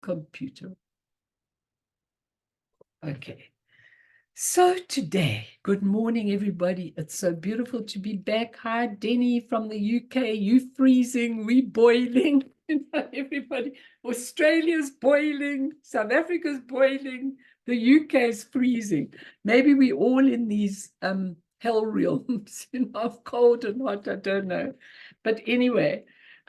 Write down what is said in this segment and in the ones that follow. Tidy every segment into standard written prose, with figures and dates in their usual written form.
computer. Okay. So today, good morning, everybody. It's so beautiful to be back. Hi, Denny from the UK. You freezing, we boiling. Everybody, Australia's boiling, South Africa's boiling, the UK is freezing. Maybe we all in these hell realms, of cold and hot, I don't know. But anyway,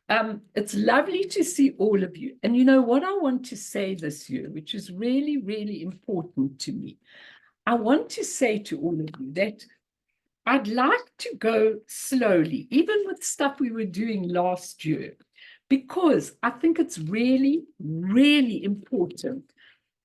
it's lovely to see all of you. And you know what I want to say this year, which is really, really important to me. I want to say to all of you that I'd like to go slowly, even with stuff we were doing last year, because I think it's really, really important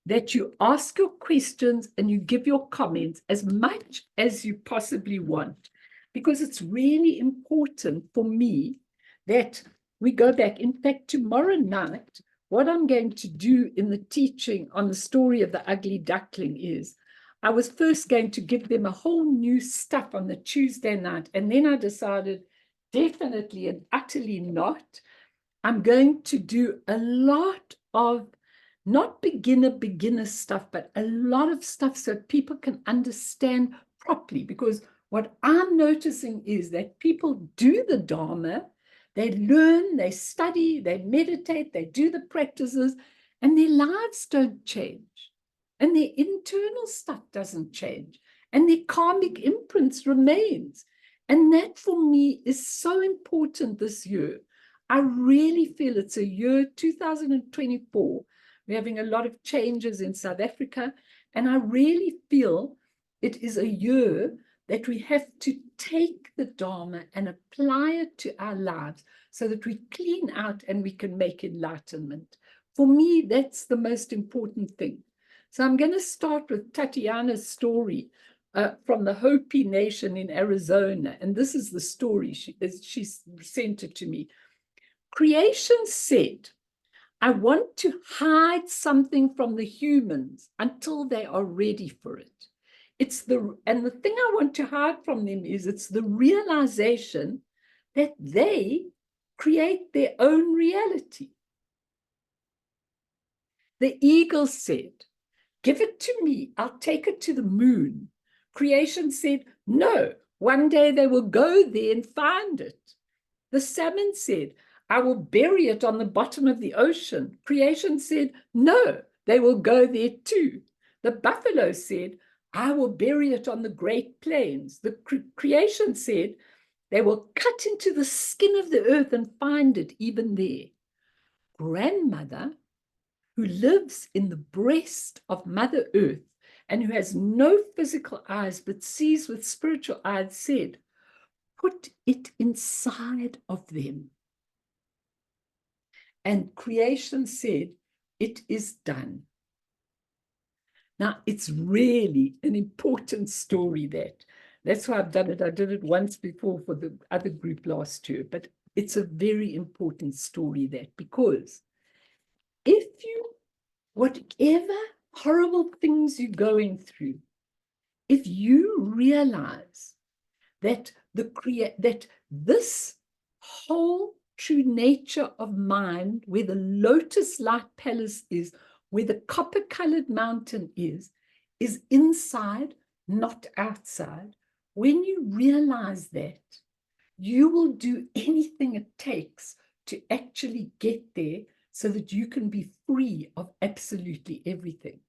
that you ask your questions and you give your comments as much as you possibly want, because it's really important for me that we go back. In fact, tomorrow night, what I'm going to do in the teaching on the story of the ugly duckling is I was first going to give them a whole new stuff on the Tuesday night, and then I decided definitely and utterly not. I'm going to do a lot of not beginner stuff, but a lot of stuff so people can understand properly. Because what I'm noticing is that people do the Dharma, they learn, they study, they meditate, they do the practices, and their lives don't change. And their internal stuff doesn't change. And their karmic imprints remains. And that for me is so important this year. I really feel it's a year 2024. We're having a lot of changes in South Africa. And I really feel it is a year that we have to take the Dharma and apply it to our lives so that we clean out and we can make enlightenment. For me, that's the most important thing. So I'm going to start with Tatiana's story from the Hopi Nation in Arizona. And this is the story. She sent it to me. Creation said, I want to hide something from the humans until they are ready for it. And the thing I want to hide from them is it's the realization that they create their own reality. The eagle said, give it to me, I'll take it to the moon. Creation said, no, one day they will go there and find it. The salmon said, I will bury it on the bottom of the ocean. Creation said, no, they will go there too. The buffalo said, I will bury it on the Great Plains. The creation said, they will cut into the skin of the earth and find it even there. Grandmother, who lives in the breast of Mother Earth and who has no physical eyes but sees with spiritual eyes, said, put it inside of them. And creation said, it is done. Now, it's really an important story that's why I've done it. I did it once before for the other group last year, but it's a very important story because if you, whatever horrible things you're going through, if you realize that that this whole true nature of mind, where the lotus light palace is, where the copper-colored mountain is inside, not outside. When you realize that, you will do anything it takes to actually get there so that you can be free of absolutely everything.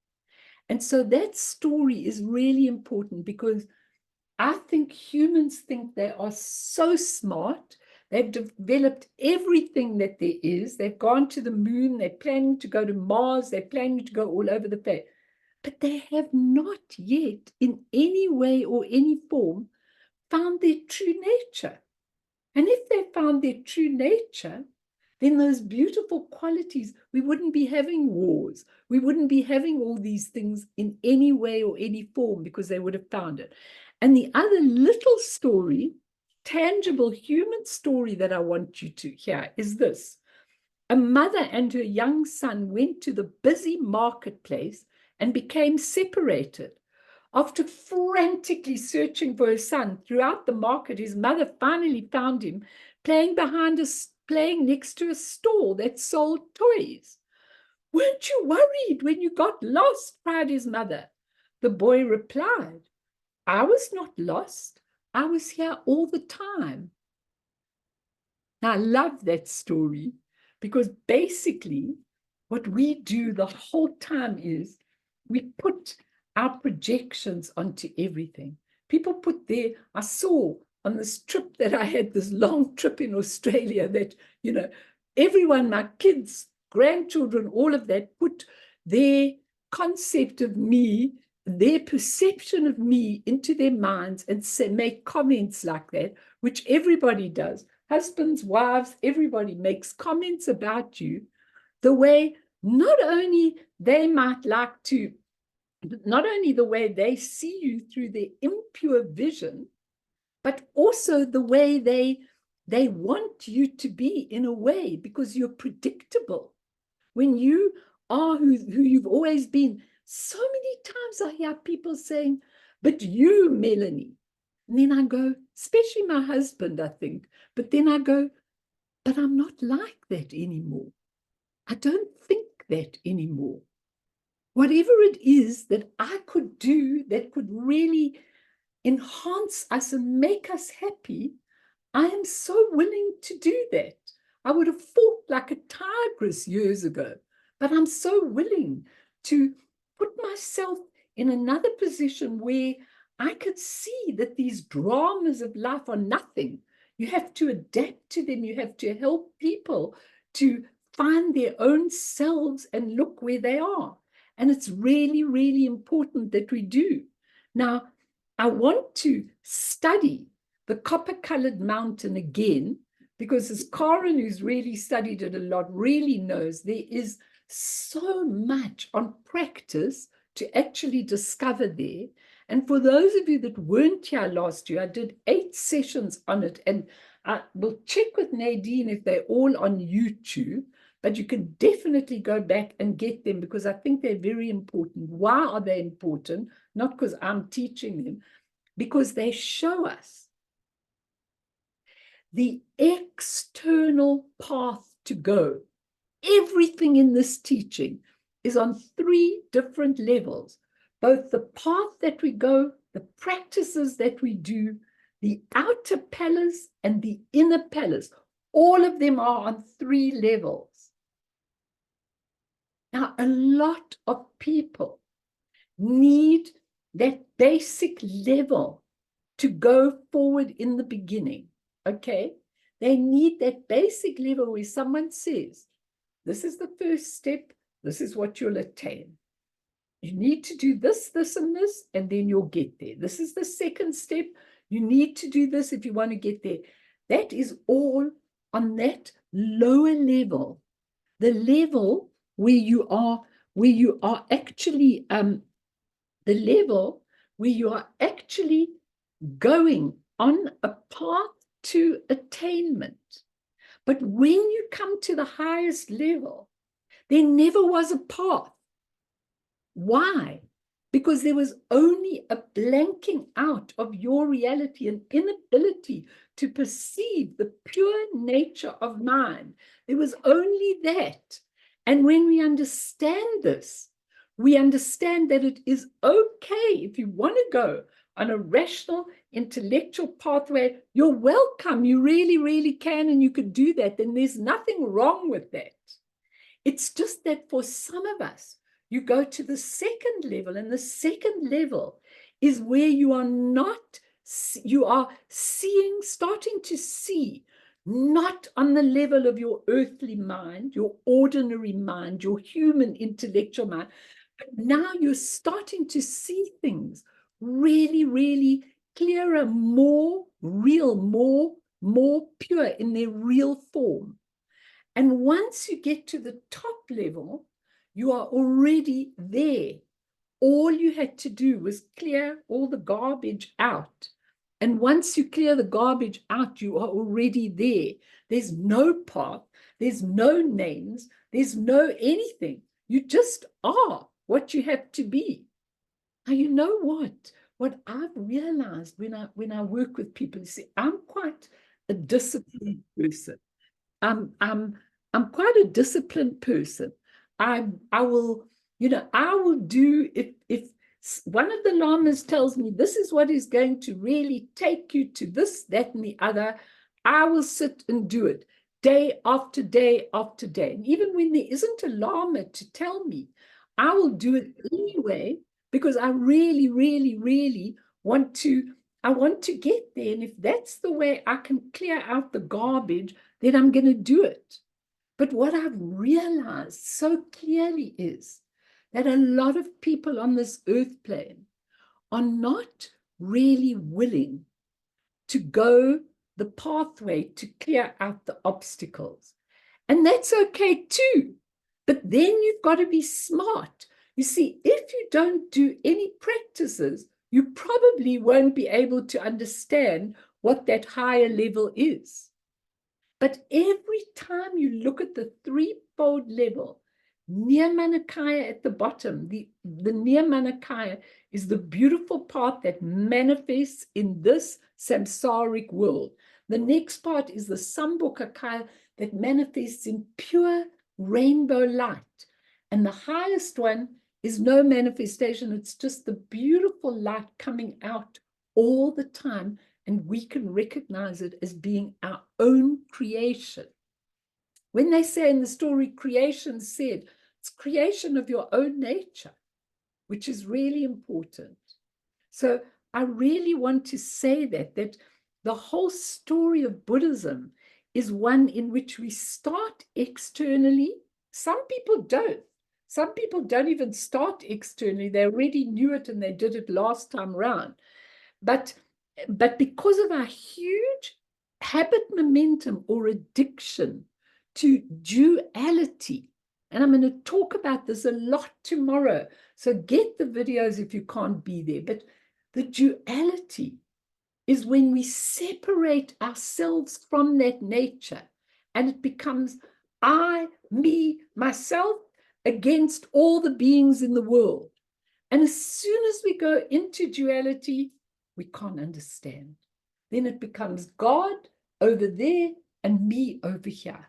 And so that story is really important because I think humans think they are so smart. They've developed everything that there is. They've gone to the moon. They're planning to go to Mars. They're planning to go all over the place. But they have not yet, in any way or any form, found their true nature. And if they found their true nature, then those beautiful qualities, we wouldn't be having wars. We wouldn't be having all these things in any way or any form because they would have found it. And the other little story, tangible human story that I want you to hear is this. A mother and her young son went to the busy marketplace and became separated. After frantically searching for her son throughout the market, his mother finally found him playing next to a stall that sold toys. "Weren't you worried when you got lost?" cried his mother. The boy replied, "I was not lost. I was here all the time." Now, I love that story because basically what we do the whole time is we put our projections onto everything. People put I saw on this trip that I had, this long trip in Australia, that, everyone, my kids, grandchildren, all of that, put their concept of me, their perception of me into their minds and make comments like that, which everybody does. Husbands, wives, everybody makes comments about you the way not only they might like to, not only the way they see you through their impure vision, but also the way they want you to be, in a way, because you're predictable. When you are who you've always been. So many times I hear people saying, "But you, Melanie." And then I go, especially my husband, I think, but then I go, "But I'm not like that anymore. I don't think that anymore." Whatever it is that I could do that could really enhance us and make us happy, I am so willing to do that. I would have fought like a tigress years ago, but I'm so willing to put myself in another position where I could see that these dramas of life are nothing. You have to adapt to them. You have to help people to find their own selves and look where they are. And it's really, really important that we do. Now, I want to study the copper-colored mountain again, because as Karen, who's really studied it a lot, really knows there is so much on practice to actually discover there. And for those of you that weren't here last year, I did 8 sessions on it, and I will check with Nadine if they're all on YouTube, but you can definitely go back and get them because I think they're very important. Why are they important? Not because I'm teaching them, because they show us the external path to go. Everything in this teaching is on 3 different levels, both the path that we go, the practices that we do, the outer pillars and the inner pillars. All of them are on 3 levels. Now, a lot of people need that basic level to go forward in the beginning, okay? They need that basic level where someone says, "This is the first step, this is what you'll attain. You need to do this, this, and this, and then you'll get there. This is the second step. You need to do this if you want to get there." That is all on that lower level, the level where you are actually, the level where you are actually going on a path to attainment. But when you come to the highest level, there never was a path. Why? Because there was only a blanking out of your reality, an inability to perceive the pure nature of mind. There was only that. And when we understand this, we understand that it is okay if you want to go on a rational, intellectual pathway. You're welcome. You really, really can, and you could do that. Then there's nothing wrong with that. It's just that for some of us, you go to the second level, and the second level is where you are not, you are seeing, starting to see, not on the level of your earthly mind, your ordinary mind, your human intellectual mind, but now you're starting to see things really, really clearer, more real, more pure in their real form. And once you get to the top level, you are already there. All you had to do was clear all the garbage out. And once you clear the garbage out, you are already there. There's no path, there's no names, there's no anything. You just are what you have to be. Now, you know what? What I've realized when I work with people, you see, I'm quite a disciplined person. I'm quite a disciplined person. I will, I will do, if one of the lamas tells me this is what is going to really take you to this, that, and the other, I will sit and do it day after day after day. And even when there isn't a lama to tell me, I will do it anyway, because I really, really, really want to, I want to get there. And if that's the way I can clear out the garbage, then I'm going to do it. But what I've realized so clearly is that a lot of people on this earth plane are not really willing to go the pathway to clear out the obstacles. And that's okay too. But then you've got to be smart. You see, if you don't do any practices, you probably won't be able to understand what that higher level is. But every time you look at the threefold level, Nirmanakaya at the bottom, the Nirmanakaya is the beautiful part that manifests in this samsaric world. The next part is the Sambhogakaya that manifests in pure rainbow light. And the highest one is no manifestation. It's just the beautiful light coming out all the time. And we can recognize it as being our own creation. When they say in the story, creation said, it's creation of your own nature, which is really important. So I really want to say that the whole story of Buddhism is one in which we start externally. Some people don't. Some people don't even start externally. They already knew it and they did it last time around. But because of our huge habit momentum or addiction to duality, and I'm going to talk about this a lot tomorrow, so get the videos if you can't be there, but the duality is when we separate ourselves from that nature and it becomes I, me, myself against all the beings in the world. And as soon as we go into duality, we can't understand. Then it becomes God over there and me over here.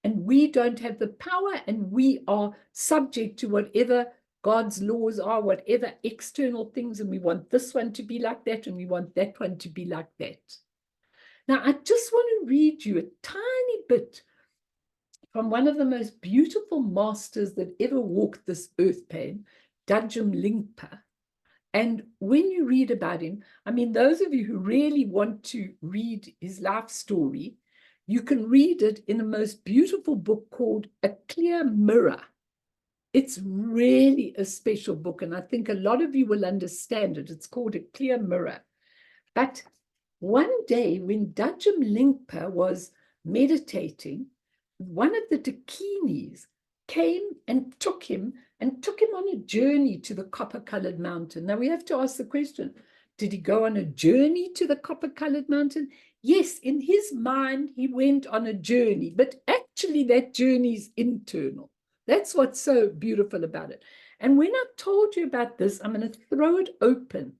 And we don't have the power and we are subject to whatever God's laws are, whatever external things, and we want this one to be like that and we want that one to be like that. Now, I just want to read you a tiny bit from one of the most beautiful masters that ever walked this earth plane, Dajjam Lingpa. And when you read about him, I mean, those of you who really want to read his life story, you can read it in a most beautiful book called A Clear Mirror. It's really a special book, and I think a lot of you will understand it. It's called A Clear Mirror. But one day when Dajjam Lingpa was meditating, one of the dakinis came and took him on a journey to the copper-colored mountain. Now we have to ask the question, did he go on a journey to the copper-colored mountain? Yes, in his mind, he went on a journey, but actually that journey is internal. That's what's so beautiful about it. And when I've told you about this, I'm going to throw it open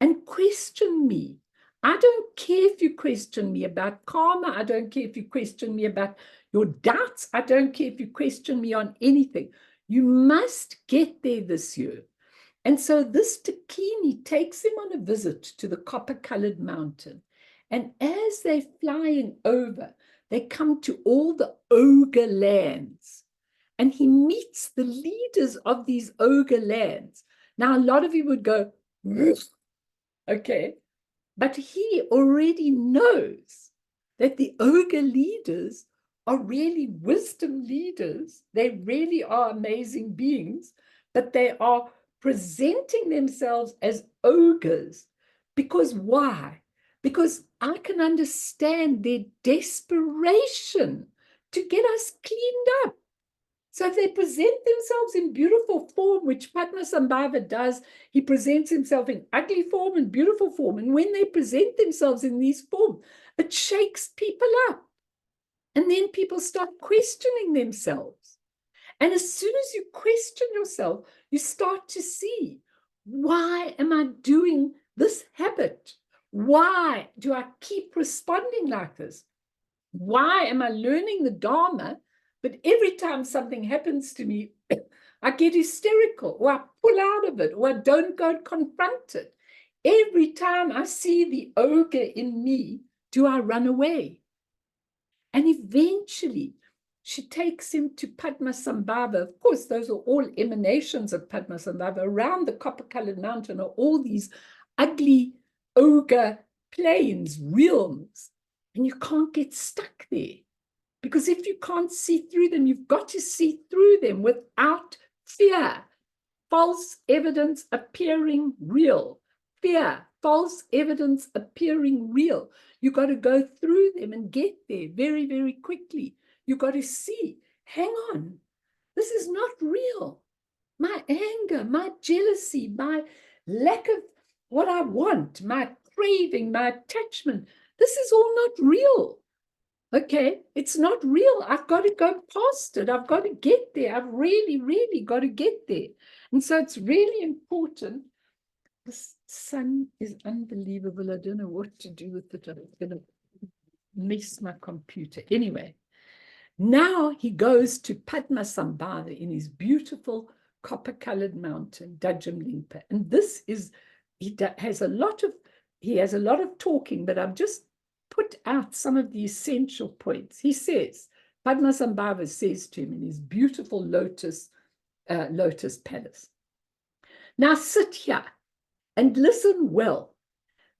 and question me. I don't care if you question me about karma. I don't care if you question me about your doubts. I don't care if you question me on anything. You must get there this year. And so this Dakini takes him on a visit to the copper-colored mountain. And as they're flying over, they come to all the ogre lands. And he meets the leaders of these ogre lands. Now, a lot of you would go, okay. But he already knows that the ogre leaders are really wisdom leaders. They really are amazing beings, but they are presenting themselves as ogres. Because why? Because I can understand their desperation to get us cleaned up. So if they present themselves in beautiful form, which Padmasambhava does, he presents himself in ugly form and beautiful form. And when they present themselves in these forms, it shakes people up. And then people start questioning themselves. And as soon as you question yourself, you start to see, why am I doing this habit? Why do I keep responding like this? Why am I learning the Dharma? But every time something happens to me, I get hysterical, or I pull out of it, or I don't go and confront it. Every time I see the ogre in me, do I run away? And eventually, she takes him to Padmasambhava. Of course, those are all emanations of Padmasambhava. Around the copper-colored mountain are all these ugly ogre plains, realms, and you can't get stuck there. Because if you can't see through them, you've got to see through them without fear. False evidence appearing real. Fear, false evidence appearing real. You've got to go through them and get there very, very quickly. You've got to see, hang on, this is not real. My anger, my jealousy, my lack of what I want, my craving, my attachment, this is all not real. Okay, it's not real. I've got to go past it. I've got to get there. I've really, really got to get there. And so it's really important. The sun is unbelievable. I don't know what to do with it. I'm going to mess my computer. Anyway, now he goes to Padmasambhava in his beautiful copper-colored mountain, Dajjamlingpa. And this is, he has a lot of talking, but I've just put out some of the essential points. He says, Padmasambhava says to him in his beautiful lotus palace, now sit here and listen well.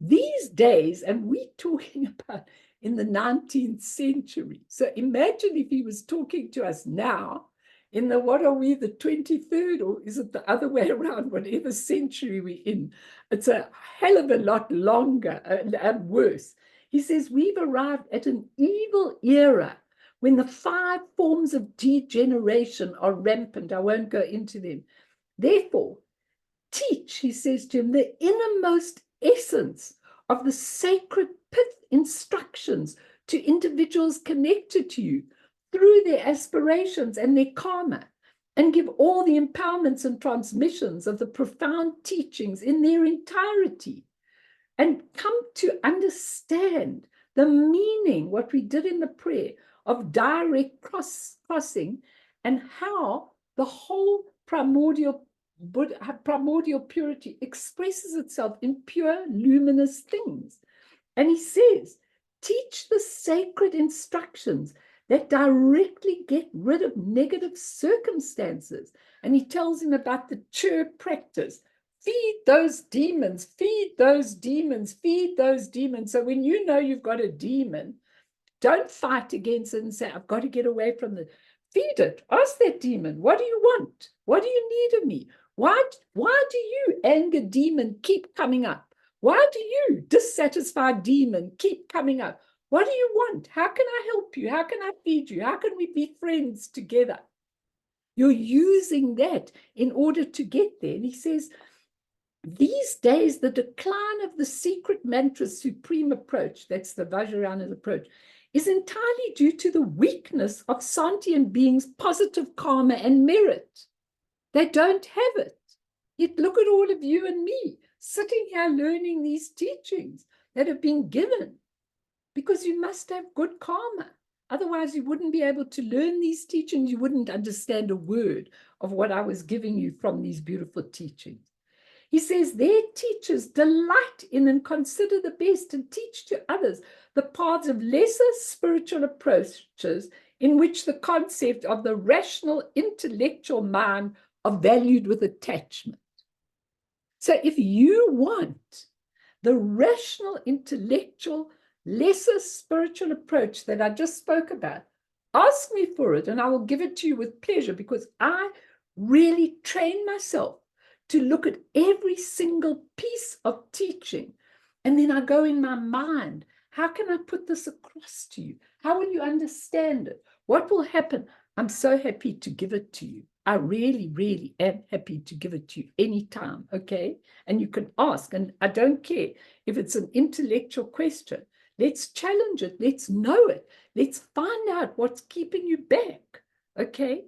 These days, and we're talking about in the 19th century. So imagine if he was talking to us now in the, what are we, the 23rd, or is it the other way around, whatever century we're in? It's a hell of a lot longer and worse. He says, we've arrived at an evil era when the 5 forms of degeneration are rampant. I won't go into them. Therefore, teach, he says to him, the innermost essence of the sacred pith instructions to individuals connected to you through their aspirations and their karma, and give all the empowerments and transmissions of the profound teachings in their entirety, and come to understand the meaning, what we did in the prayer, of direct crossing, and how the whole primordial purity expresses itself in pure luminous things. And he says, teach the sacred instructions that directly get rid of negative circumstances. And he tells him about the chur practice. Feed those demons, feed those demons, feed those demons. So when you know you've got a demon, don't fight against it and say, I've got to get away from it. Feed it. Ask that demon, what do you want? What do you need of me? Why do you, anger demon, keep coming up? Why do you, dissatisfied demon, keep coming up? What do you want? How can I help you? How can I feed you? How can we be friends together? You're using that in order to get there. And he says, these days, the decline of the secret mantra's supreme approach, that's the Vajrayana's approach, is entirely due to the weakness of sentient beings' positive karma and merit. They don't have it. Yet look at all of you and me sitting here learning these teachings that have been given, because you must have good karma. Otherwise, you wouldn't be able to learn these teachings. You wouldn't understand a word of what I was giving you from these beautiful teachings. He says their teachers delight in and consider the best and teach to others the paths of lesser spiritual approaches in which the concept of the rational intellectual mind are valued with attachment. So if you want the rational intellectual lesser spiritual approach that I just spoke about, ask me for it and I will give it to you with pleasure, because I really train myself to look at every single piece of teaching. And then I go in my mind, how can I put this across to you? How will you understand it? What will happen? I'm so happy to give it to you. I really, really am happy to give it to you anytime, okay? And you can ask, and I don't care if it's an intellectual question. Let's challenge it. Let's know it. Let's find out what's keeping you back, okay?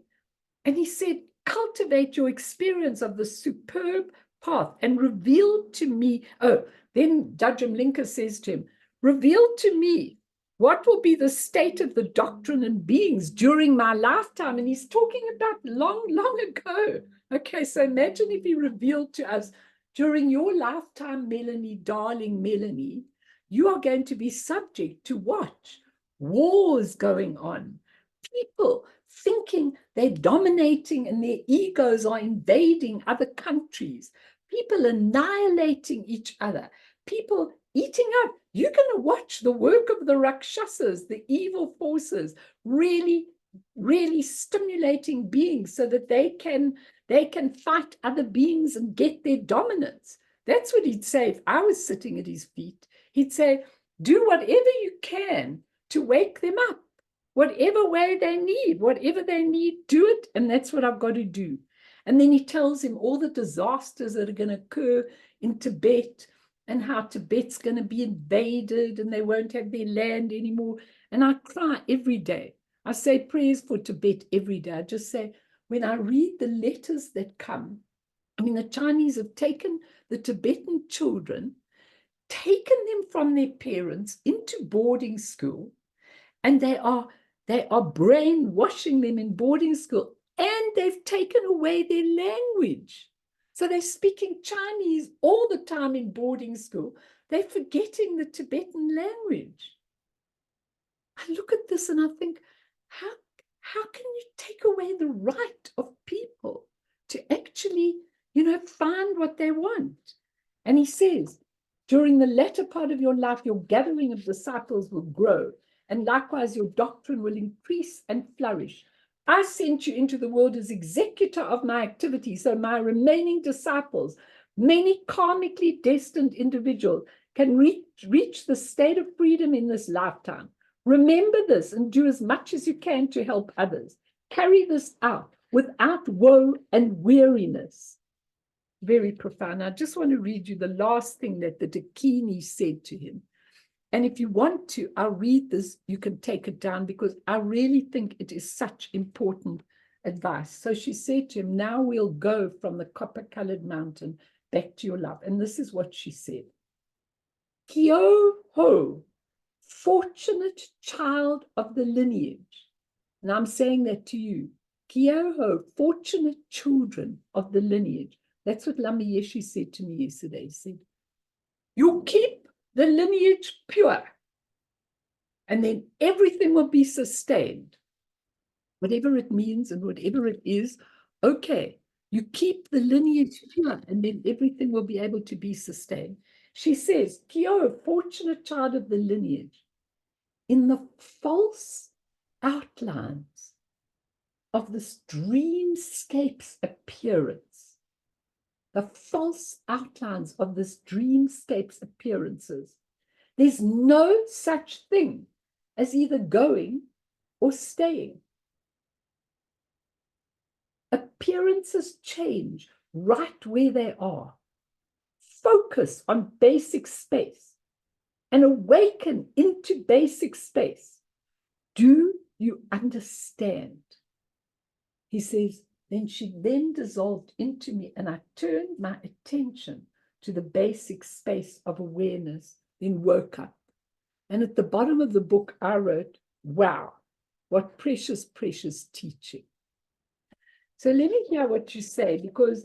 And he said, cultivate your experience of the superb path and reveal to me. Oh, then Dajjamlingpa says to him, reveal to me What will be the state of the doctrine and beings during my lifetime? And he's talking about long, long ago. Okay, so imagine if he revealed to us, during your lifetime, Melanie, darling Melanie, you are going to be subject to what? Wars going on. People thinking they're dominating and their egos are invading other countries. People annihilating each other. People eating up. You're going to watch the work of the Rakshasas, the evil forces, really, really stimulating beings so that they can fight other beings and get their dominance. That's what he'd say if I was sitting at his feet. He'd say, do whatever you can to wake them up, whatever way they need, whatever they need, do it. And that's what I've got to do. And then he tells him all the disasters that are going to occur in Tibet, and how Tibet's going to be invaded and they won't have their land anymore. And I cry every day. I say prayers for Tibet every day. I just say, when I read the letters that come, I mean, the Chinese have taken the Tibetan children, taken them from their parents into boarding school, and they are brainwashing them in boarding school, and they've taken away their language. So they're speaking Chinese all the time in boarding school. They're forgetting the Tibetan language. I look at this and I think, how can you take away the right of people to actually, find what they want? And he says, during the latter part of your life, your gathering of disciples will grow, and likewise your doctrine will increase and flourish. I sent you into the world as executor of my activity, so my remaining disciples, many karmically destined individuals, can reach the state of freedom in this lifetime. Remember this and do as much as you can to help others. Carry this out without woe and weariness. Very profound. I just want to read you the last thing that the Dakini said to him. And if you want to, I'll read this. You can take it down because I really think it is such important advice. So she said to him, now we'll go from the copper-colored mountain back to your love. And this is what she said. Kyo ho, fortunate child of the lineage. And I'm saying that to you. Kyo ho, fortunate children of the lineage. That's what Lama Yeshe said to me yesterday. He said, you keep the lineage pure, and then everything will be sustained. Whatever it means and whatever it is, okay, you keep the lineage pure, and then everything will be able to be sustained. She says, Kyo, fortunate child of the lineage, in the false outlines of this dreamscape's appearance, the false outlines of this dreamscape's appearances, there's no such thing as either going or staying. Appearances change right where they are. Focus on basic space and awaken into basic space. Do you understand? He says, then she dissolved into me, and I turned my attention to the basic space of awareness, then woke up. And at the bottom of the book, I wrote, wow, what precious, precious teaching. So let me hear what you say, because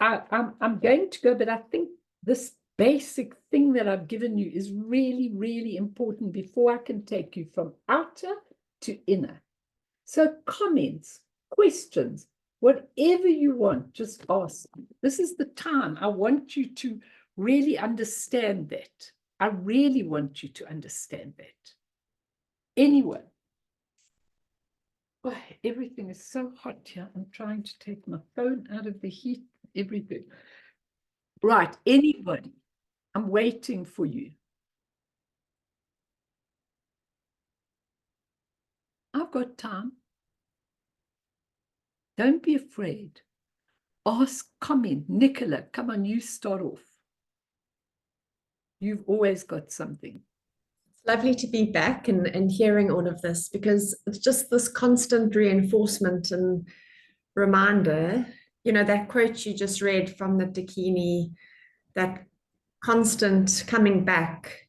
I'm going to go, but I think this basic thing that I've given you is really, really important before I can take you from outer to inner. So comments, questions, whatever you want, just ask. This is the time. I want you to really understand that. I really want you to understand that. Anyone? Oh, everything is so hot here. I'm trying to take my phone out of the heat, everything. Right, anybody? I'm waiting for you. I've got time. Don't be afraid. Ask, comment. Nicola, come on, you start off. You've always got something. It's lovely to be back and hearing all of this, because it's just this constant reinforcement and reminder. You know, that quote you just read from the Dakini, that constant coming back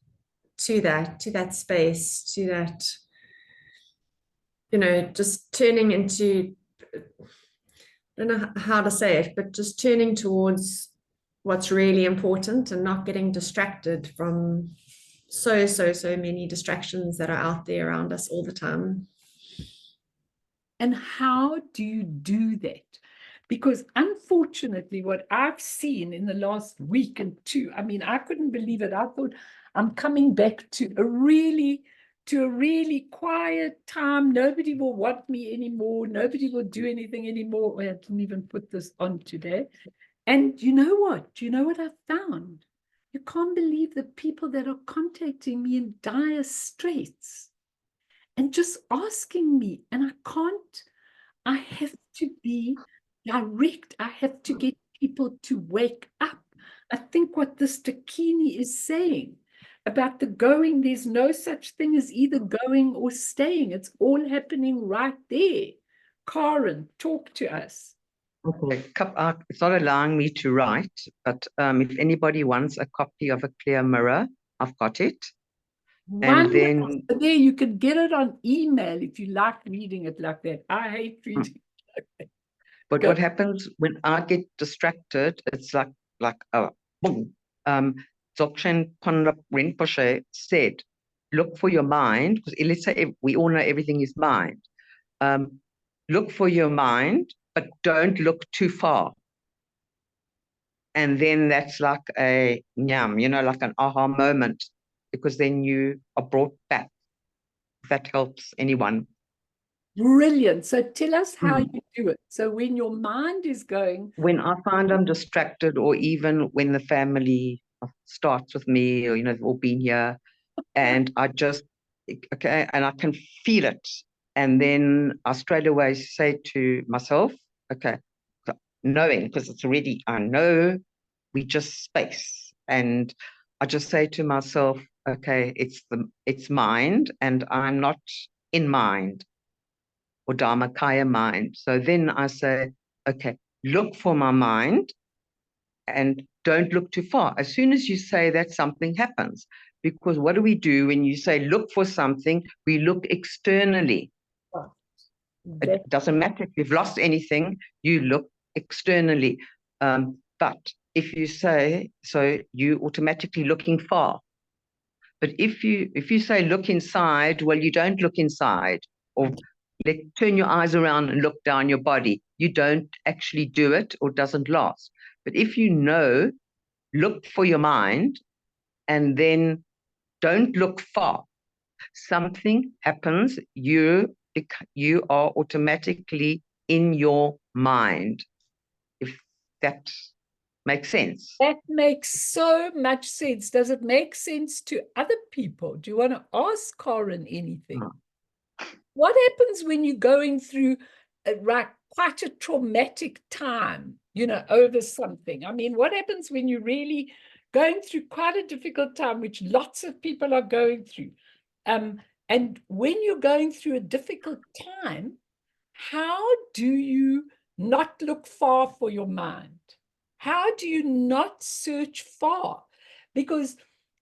to that space, to that, just turning into, I don't know how to say it, but just turning towards what's really important and not getting distracted from so many distractions that are out there around us all the time. And how do you do that? Because unfortunately, what I've seen in the last week and two, I mean, I couldn't believe it. I thought I'm coming back to a really quiet time. Nobody will want me anymore. Nobody will do anything anymore. I didn't even put this on today. And you know what? Do you know what I found? You can't believe the people that are contacting me in dire straits and just asking me. And I have to be direct. I have to get people to wake up. I think what this Dakini is saying about the going, there's no such thing as either going or staying. It's all happening right there. Karen, talk to us. Okay, it's not allowing me to write, but if anybody wants a copy of a clear mirror, I've got it. And then there you can get it on email if you like reading it like that. I hate reading it like that. But what happens when I get distracted, it's like boom. Dzogchen Ponlop Rinpoche said, look for your mind, because let's say we all know everything is mind. Look for your mind, but don't look too far. And then that's like a like an aha moment, because then you are brought back. If that helps anyone. Brilliant. So tell us how you do it. So when your mind is going. When I find I'm distracted, or even when the family starts with me, or, they've all been here, and I just, and I can feel it. And then I straight away say to myself, okay, knowing, because it's already, I know we just space. And I just say to myself, okay, it's mind, and I'm not in mind, or Dharmakaya mind. So then I say, okay, look for my mind and don't look too far. As soon as you say that, something happens. Because what do we do when you say look for something? We look externally. It doesn't matter if you've lost anything, you look externally. But if you say, so you automatically looking far. But if you say look inside, well, you don't look inside. Or turn your eyes around and look down your body. You don't actually do it, or it doesn't last. But if you know, look for your mind, and then don't look far. Something happens, you are automatically in your mind, if that makes sense. That makes so much sense. Does it make sense to other people? Do you want to ask Karen anything? What happens when you're going through quite a traumatic time, over something? I mean, what happens when you're really going through quite a difficult time, which lots of people are going through? And when you're going through a difficult time, how do you not look far for your mind? How do you not search far? Because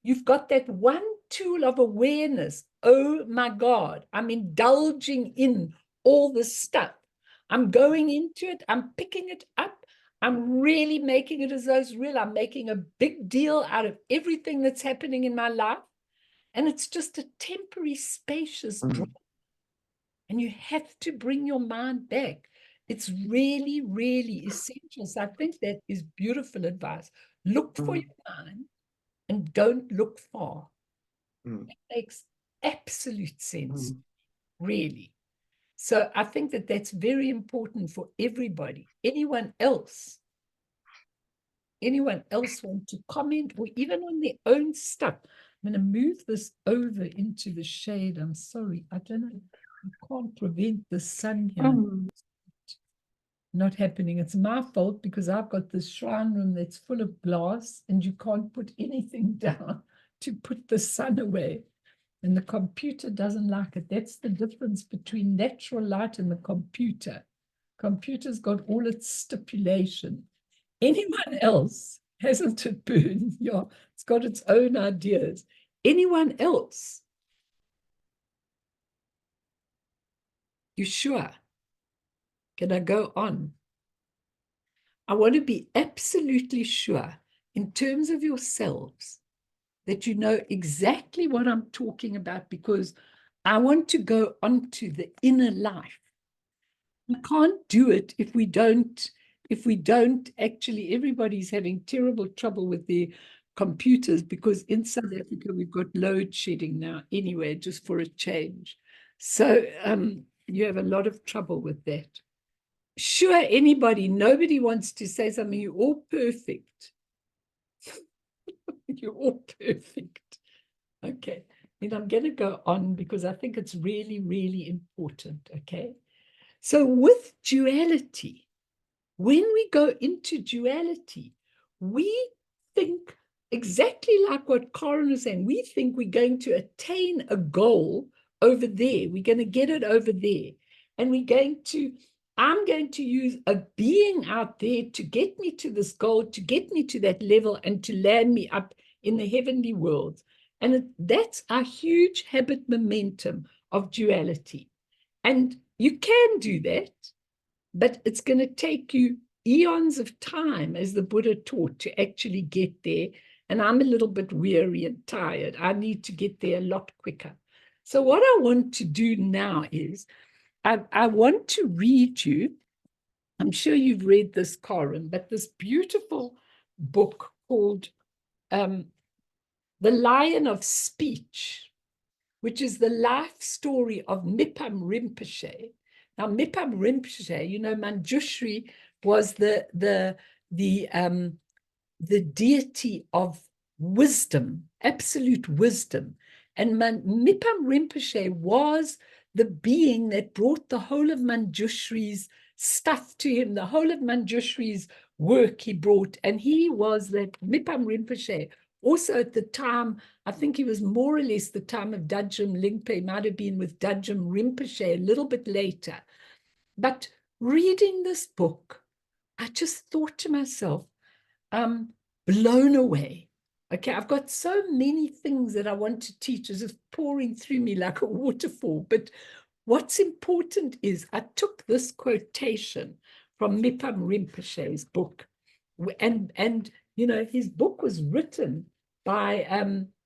you've got that one tool of awareness. Oh my God, I'm indulging in all this stuff. I'm going into it. I'm picking it up. I'm really making it as though it's real. I'm making a big deal out of everything that's happening in my life. And it's just a temporary, spacious drop. And you have to bring your mind back. It's really, really essential. So I think that is beautiful advice. Look for your mind and don't look far. It makes absolute sense, really. So I think that that's very important for everybody. Anyone else want to comment, or even on their own stuff? I'm going to move this over into the shade. I'm sorry. I don't know. I can't prevent the sun here. Not happening. It's my fault, because I've got this shrine room that's full of glass, and you can't put anything down to put the sun away. And the computer doesn't like it. That's the difference between natural light and the computer. Computer's got all its stipulation. Anyone else, hasn't it, Boone? Yeah, it's got its own ideas. Anyone else? You sure? Can I go on? I want to be absolutely sure in terms of yourselves that you know exactly what I'm talking about, because I want to go on to the inner life. We can't do it if we don't actually, everybody's having terrible trouble with their computers, because in South Africa, we've got load shedding now anyway, just for a change. So you have a lot of trouble with that. Sure, anybody, nobody wants to say something. You're all perfect. You're all perfect. Okay. Then I'm going to go on because I think it's really, really important. Okay. So with duality, when we go into duality, we think exactly like what Karen was saying. We think we're going to attain a goal over there. We're going to get it over there. And I'm going to use a being out there to get me to this goal, to get me to that level, and to land me up in the heavenly worlds. And that's a huge habit momentum of duality. And you can do that, but it's going to take you eons of time, as the Buddha taught, to actually get there. And I'm a little bit weary and tired. I need to get there a lot quicker. So what I want to do now is I want to read you, I'm sure you've read this, Karen, but this beautiful book called The Lion of Speech, which is the life story of Mipam Rinpoche. Now, Mipam Rinpoche, you know, Manjushri was the deity of wisdom, absolute wisdom. And Mipam Rinpoche was the being that brought the whole of Manjushri's stuff to him, the whole of Manjushri's work he brought. And he was that Mipam Rinpoche. Also at the time, I think he was more or less the time of Dajjam Lingpe, might have been with Dajjam Rinpoche a little bit later. But reading this book, I just thought to myself, blown away. Okay, I've got so many things that I want to teach, as if pouring through me like a waterfall. But what's important is I took this quotation from Mipam Rinpoche's book, and you know, his book was written by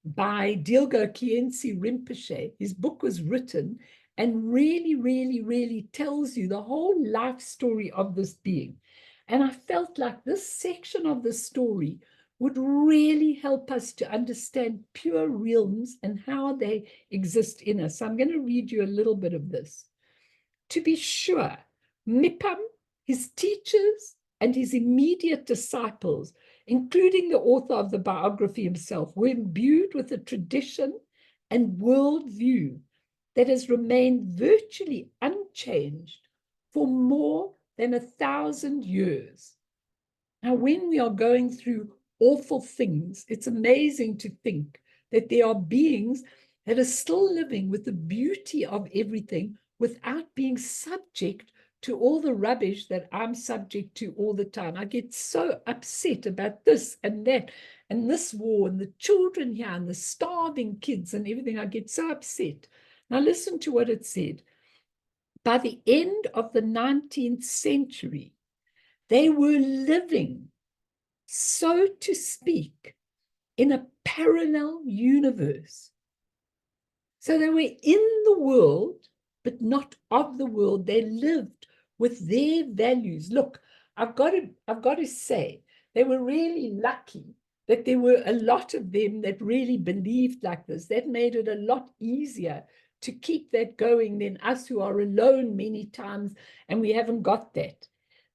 Dilgo Khyentse Rinpoche. His book was written and really, really, really tells you the whole life story of this being. And I felt like this section of the story would really help us to understand pure realms and how they exist in us. So I'm going to read you a little bit of this. To be sure, Mipam, his teachers, and his immediate disciples, including the author of the biography himself, were imbued with a tradition and worldview that has remained virtually unchanged for more than 1,000 years. Now, when we are going through awful things, it's amazing to think that there are beings that are still living with the beauty of everything without being subject to all the rubbish that I'm subject to all the time. I get so upset about this and that and this war and the children here and the starving kids and everything. I get so upset. Now listen to what it said. By the end of the 19th century, they were living, so to speak, in a parallel universe. So they were in the world, but not of the world. They lived with their values. Look, I've got to say, they were really lucky that there were a lot of them that really believed like this. That made it a lot easier to keep that going than us who are alone many times, and we haven't got that.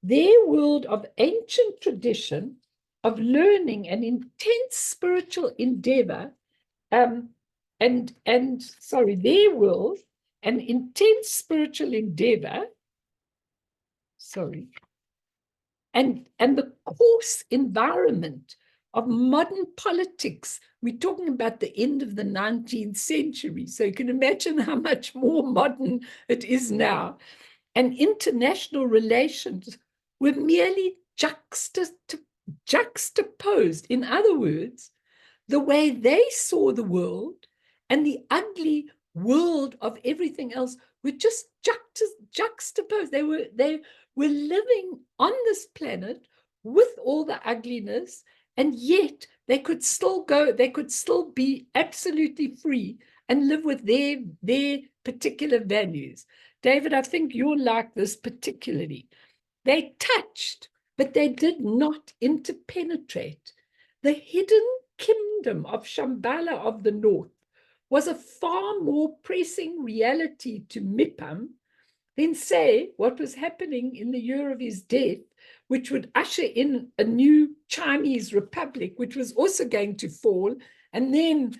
Their world of ancient tradition, of learning and intense spiritual endeavor, their world and intense spiritual endeavor, and the coarse environment of modern politics. We're talking about the end of the 19th century, so you can imagine how much more modern it is now. And international relations were merely juxtaposed. In other words, the way they saw the world and the ugly world of everything else were just juxtaposed. They were living on this planet with all the ugliness, and yet they could still be absolutely free and live with their particular values. David, I think you're like this particularly. They touched, but they did not interpenetrate. The hidden kingdom of Shambhala of the north was a far more pressing reality to Mipam than, say, what was happening in the year of his death, which would usher in a new Chinese republic, which was also going to fall, and then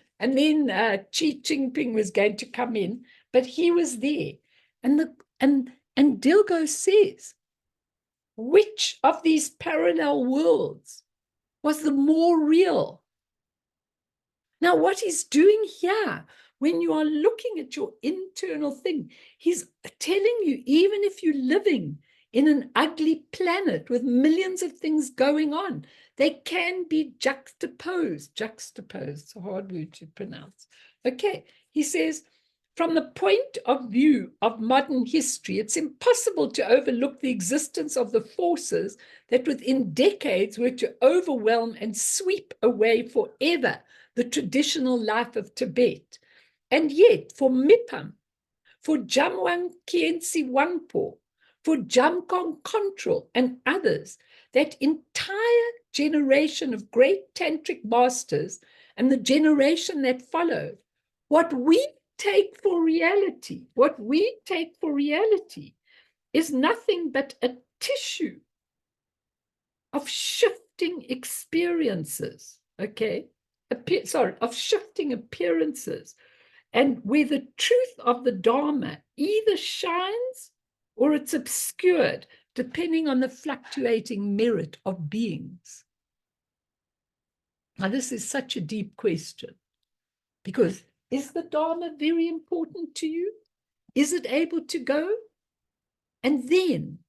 Xi Jinping was going to come in, but he was there. And Dilgo says, which of these parallel worlds was the more real? Now, what he's doing here, when you are looking at your internal thing, he's telling you, even if you're living in an ugly planet with millions of things going on, they can be juxtaposed. Juxtaposed, a hard word to pronounce. Okay, he says, from the point of view of modern history, it's impossible to overlook the existence of the forces that within decades were to overwhelm and sweep away forever the traditional life of Tibet. And yet, for Mipam, for Jamwang Khyentse Wangpo, for Jamkong Kongtrul and others, that entire generation of great tantric masters and the generation that followed, what we take for reality is nothing but a tissue of shifting experiences, okay? Of shifting appearances, and where the truth of the Dharma either shines or it's obscured, depending on the fluctuating merit of beings. Now, this is such a deep question, because is the Dharma very important to you? Is it able to go? And then,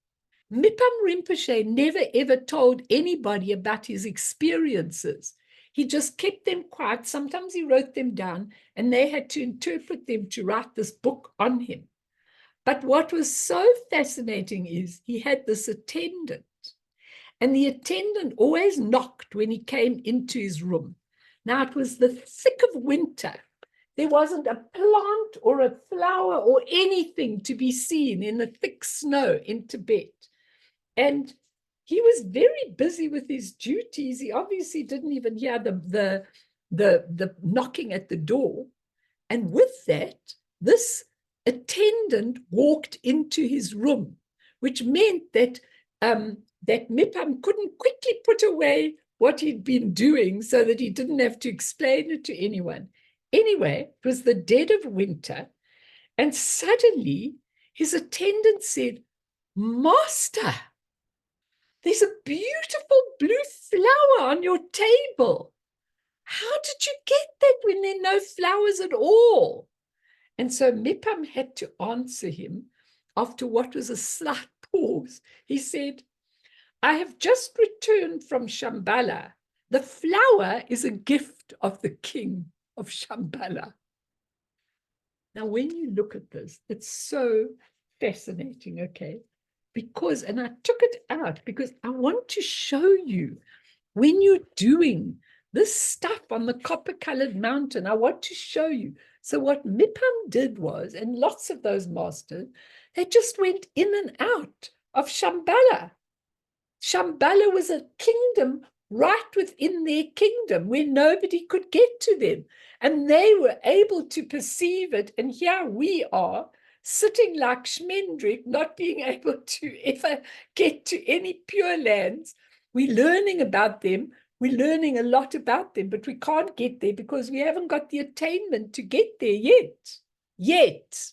Mipam Rinpoche never ever told anybody about his experiences. He just kept them quiet. Sometimes he wrote them down, and they had to interpret them to write this book on him. But what was so fascinating is he had this attendant, and the attendant always knocked when he came into his room. Now, it was the thick of winter. There wasn't a plant or a flower or anything to be seen in the thick snow in Tibet. And he was very busy with his duties. He obviously didn't even hear the knocking at the door. And with that, this attendant walked into his room, which meant that that Mipam couldn't quickly put away what he'd been doing so that he didn't have to explain it to anyone. Anyway, it was the dead of winter, and suddenly his attendant said, "Master, there's a beautiful blue flower on your table. How did you get that when there are no flowers at all?" And so Mipam had to answer him after what was a slight pause. He said, "I have just returned from Shambhala. The flower is a gift of the king of Shambhala." Now, when you look at this, it's so fascinating, okay? Because, and I took it out because I want to show you, when you're doing this stuff on the copper-colored mountain, I want to show you. So what Mipam did was, and lots of those masters, they just went in and out of Shambhala. Shambhala was a kingdom right within their kingdom where nobody could get to them. And they were able to perceive it. And here we are, sitting like Shmendrik, not being able to ever get to any Purelands. We're learning about them. We're learning a lot about them, but we can't get there because we haven't got the attainment to get there yet.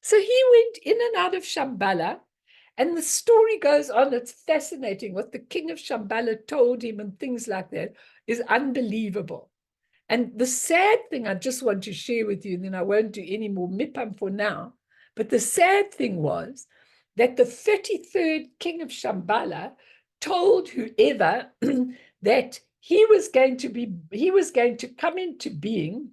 So he went in and out of Shambhala, and the story goes on. It's fascinating. What the king of Shambhala told him and things like that is unbelievable. And the sad thing I just want to share with you, and then I won't do any more Mipam for now, but the sad thing was that the 33rd king of Shambhala told whoever that he was going to come into being,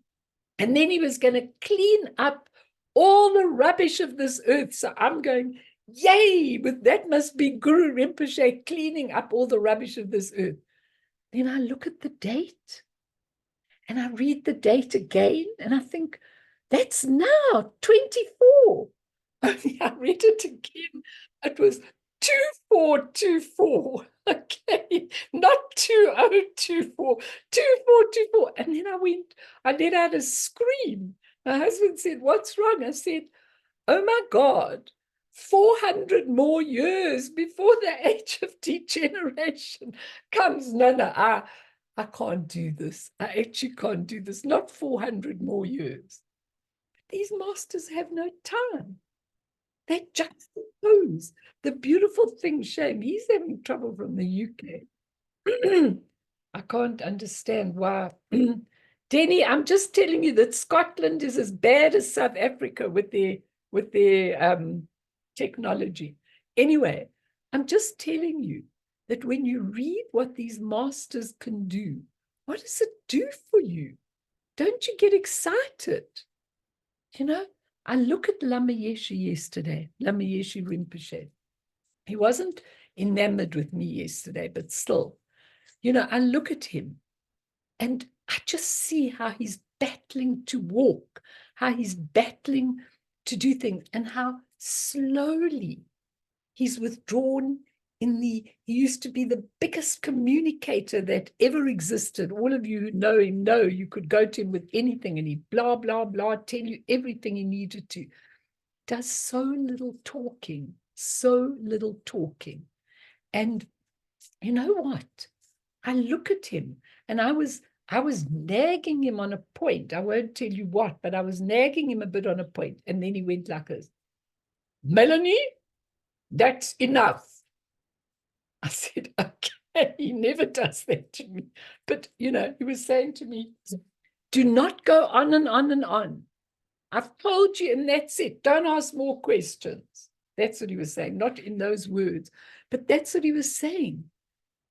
and then he was going to clean up all the rubbish of this earth. So I'm going, yay, but that must be Guru Rinpoche cleaning up all the rubbish of this earth. Then I look at the date and I read the date again and I think, that's now 24. Only I read it again. It was 2424. Okay, not 2024, 2424. And then I let out a scream. My husband said, what's wrong? I said, oh my God, 400 more years before the age of degeneration comes. No, I can't do this. I actually can't do this. Not 400 more years. These masters have no time. They juxtapose the beautiful thing. Shame he's having trouble from the UK. I can't understand why. Denny, I'm just telling you that Scotland is as bad as South Africa with their technology. Anyway, I'm just telling you that when you read what these masters can do, what does it do for you? Don't you get excited? You know, I look at Lama Yeshe yesterday, Lama Yeshe Rinpoche. He wasn't enamored with me yesterday, but still, you know, I look at him and I just see how he's battling to walk, how he's battling to do things, and how slowly he's withdrawn he used to be the biggest communicator that ever existed. All of you who know him know you could go to him with anything and he'd blah, blah, blah, tell you everything he needed to. Does so little talking. And you know what? I look at him and I was nagging him on a point. I won't tell you what, but I was nagging him a bit on a point. And then he went like this, Melanie, that's enough. I said, okay, he never does that to me. But, you know, he was saying to me, do not go on and on and on. I've told you, and that's it. Don't ask more questions. That's what he was saying, not in those words, but that's what he was saying.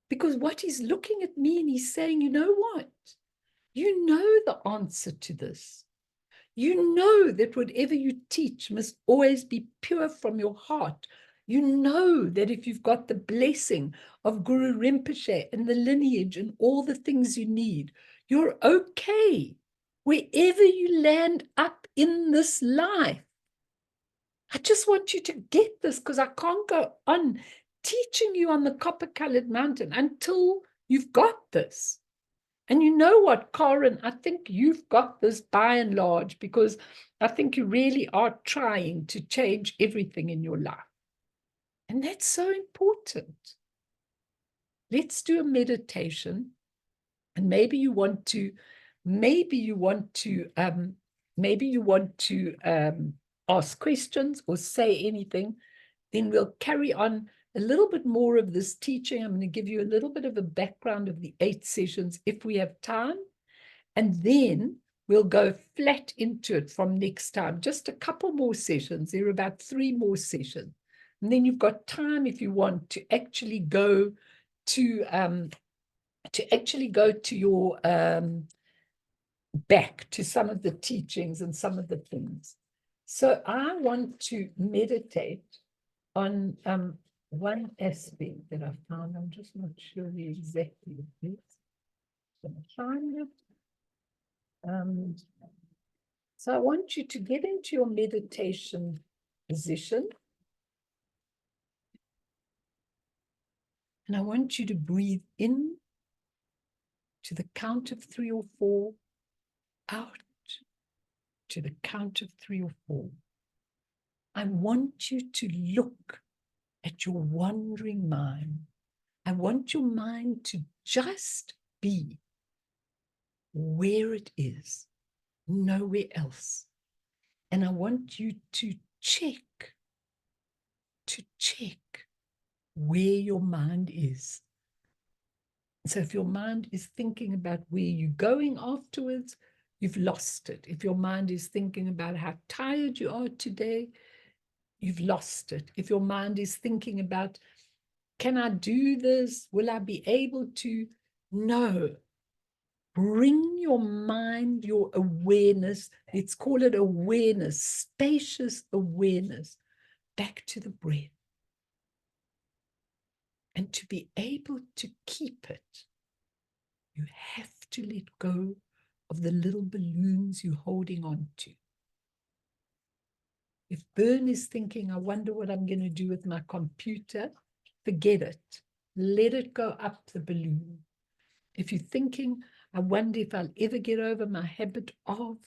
Because what he's looking at me and he's saying, you know what? You know the answer to this. You know that whatever you teach must always be pure from your heart. You know that if you've got the blessing of Guru Rinpoche and the lineage and all the things you need, you're okay wherever you land up in this life. I just want you to get this because I can't go on teaching you on the copper-colored mountain until you've got this. And you know what, Karen, I think you've got this by and large because I think you really are trying to change everything in your life. And that's so important. Let's do a meditation. And maybe you want to ask questions or say anything. Then we'll carry on a little bit more of this teaching. I'm going to give you a little bit of a background of the 8 sessions if we have time. And then we'll go flat into it from next time. Just a couple more sessions. There are about 3 more sessions. And then you've got time if you want to actually go to your back to some of the teachings and some of the things. So I want to meditate on one aspect that I found. I'm just not sure exactly what it is. I'm going to find it. So I want you to get into your meditation position. And I want you to breathe in to the count of 3 or 4, out to the count of 3 or 4. I want you to look at your wandering mind. I want your mind to just be where it is, nowhere else. And I want you to check where your mind is. So if your mind is thinking about where you're going afterwards, you've lost it. If your mind is thinking about how tired you are today, you've lost it. If your mind is thinking about, can I do this? Will I be able to? No. Bring your mind, your awareness, let's call it awareness, spacious awareness, back to the breath. And to be able to keep it, you have to let go of the little balloons you're holding on to. If Bern is thinking, I wonder what I'm going to do with my computer, forget it. Let it go up the balloon. If you're thinking, I wonder if I'll ever get over my habit of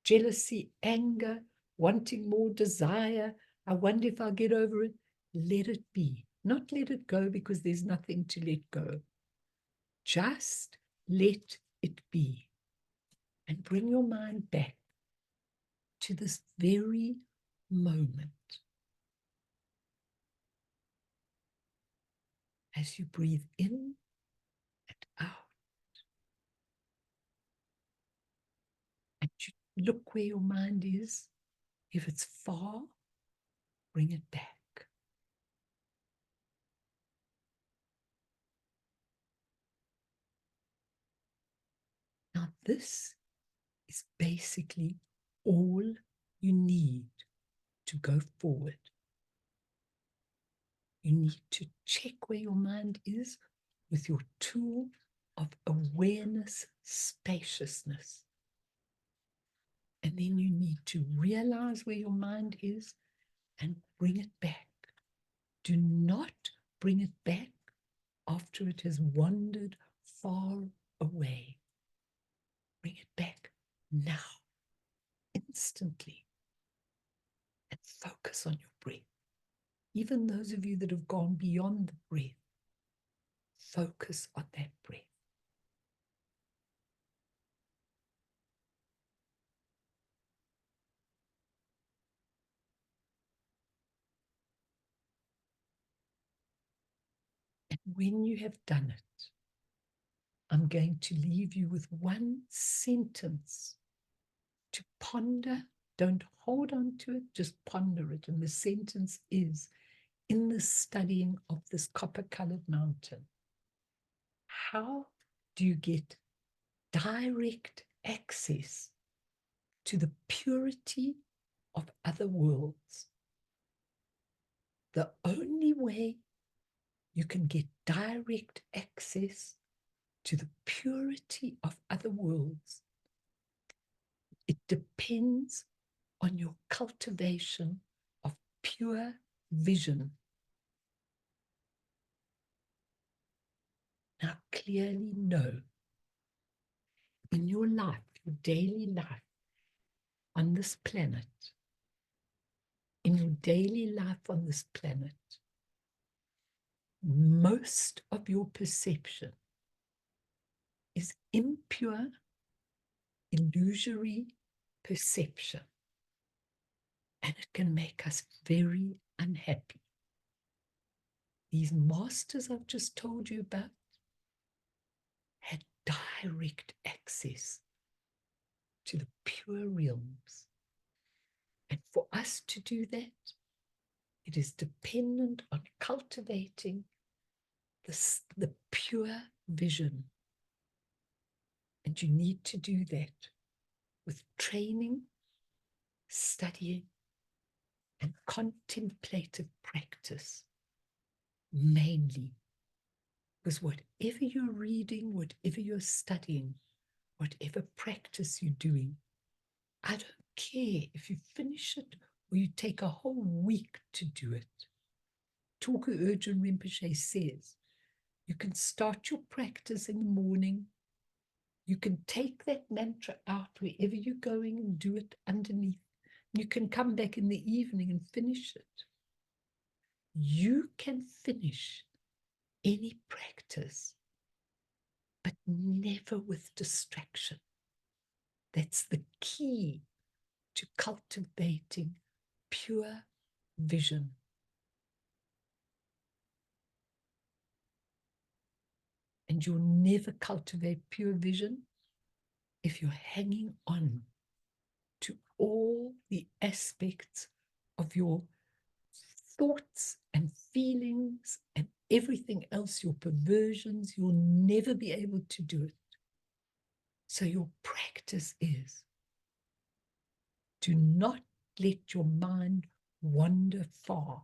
jealousy, anger, wanting more desire, I wonder if I'll get over it, let it be. Not let it go because there's nothing to let go. Just let it be. And bring your mind back to this very moment. As you breathe in and out. And you look where your mind is. If it's far, bring it back. Now this is basically all you need to go forward. You need to check where your mind is with your tool of awareness, spaciousness. And then you need to realize where your mind is and bring it back. Do not bring it back after it has wandered far away. Bring it back now, instantly, and focus on your breath. Even those of you that have gone beyond the breath, focus on that breath. And when you have done it, I'm going to leave you with one sentence to ponder. Don't hold on to it, just ponder it. And the sentence is, in the studying of this copper-colored mountain, how do you get direct access to the purity of other worlds? The only way you can get direct access to the purity of other worlds, it depends on your cultivation of pure vision. Now, clearly know in your life, your daily life on this planet, in your daily life on this planet, most of your perception is impure, illusory perception. And it can make us very unhappy. These masters I've just told you about had direct access to the pure realms. And for us to do that, it is dependent on cultivating the pure vision. And you need to do that with training, studying, and contemplative practice, mainly. Because whatever you're reading, whatever you're studying, whatever practice you're doing, I don't care if you finish it or you take a whole week to do it. Tulku Urgent Rinpoche says, you can start your practice in the morning. You can take that mantra out wherever you're going and do it underneath. You can come back in the evening and finish it. You can finish any practice, but never with distraction. That's the key to cultivating pure vision. And you'll never cultivate pure vision if you're hanging on to all the aspects of your thoughts and feelings and everything else, your perversions, you'll never be able to do it. So your practice is, do not let your mind wander far.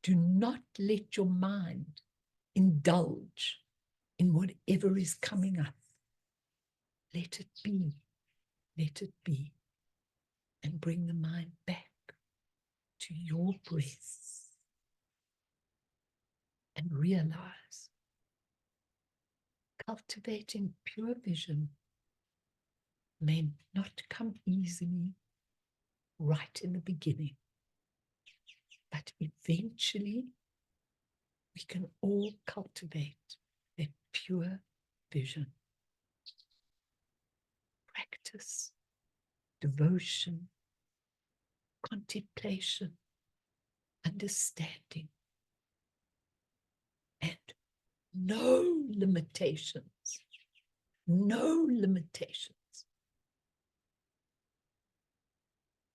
Do not let your mind indulge in whatever is coming up. Let it be. Let it be. And bring the mind back to your breath. And realize cultivating pure vision may not come easily right in the beginning, but eventually we can all cultivate that pure vision. Practice, devotion, contemplation, understanding, and no limitations. No limitations.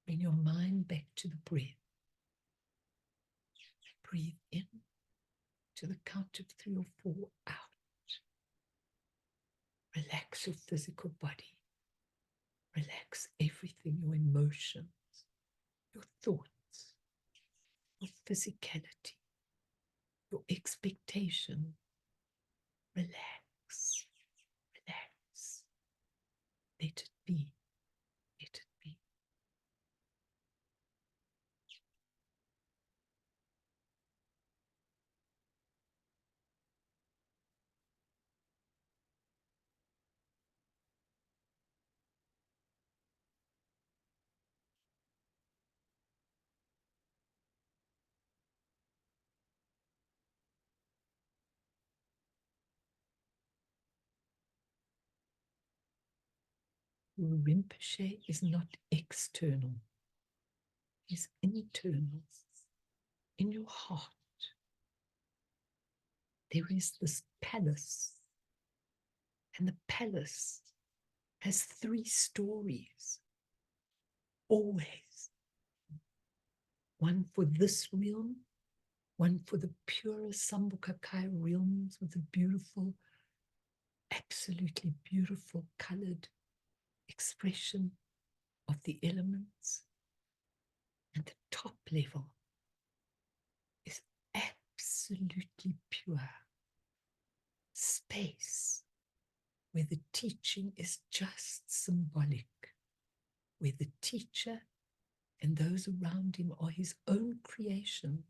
Bring your mind back to the breath. Breathe in to the count of 3 or 4 out. Relax your physical body. Relax everything, your emotions, your thoughts, your physicality, your expectation. Relax, relax. Let it be, let it be. Rinpoche is not external. He's internal. In your heart, there is this palace. And the palace has 3 stories. Always. One for this realm, one for the pure Sambucakai realms with the beautiful, absolutely beautiful colored expression of the elements. And the top level is absolutely pure space, where the teaching is just symbolic, where the teacher and those around him are his own creations,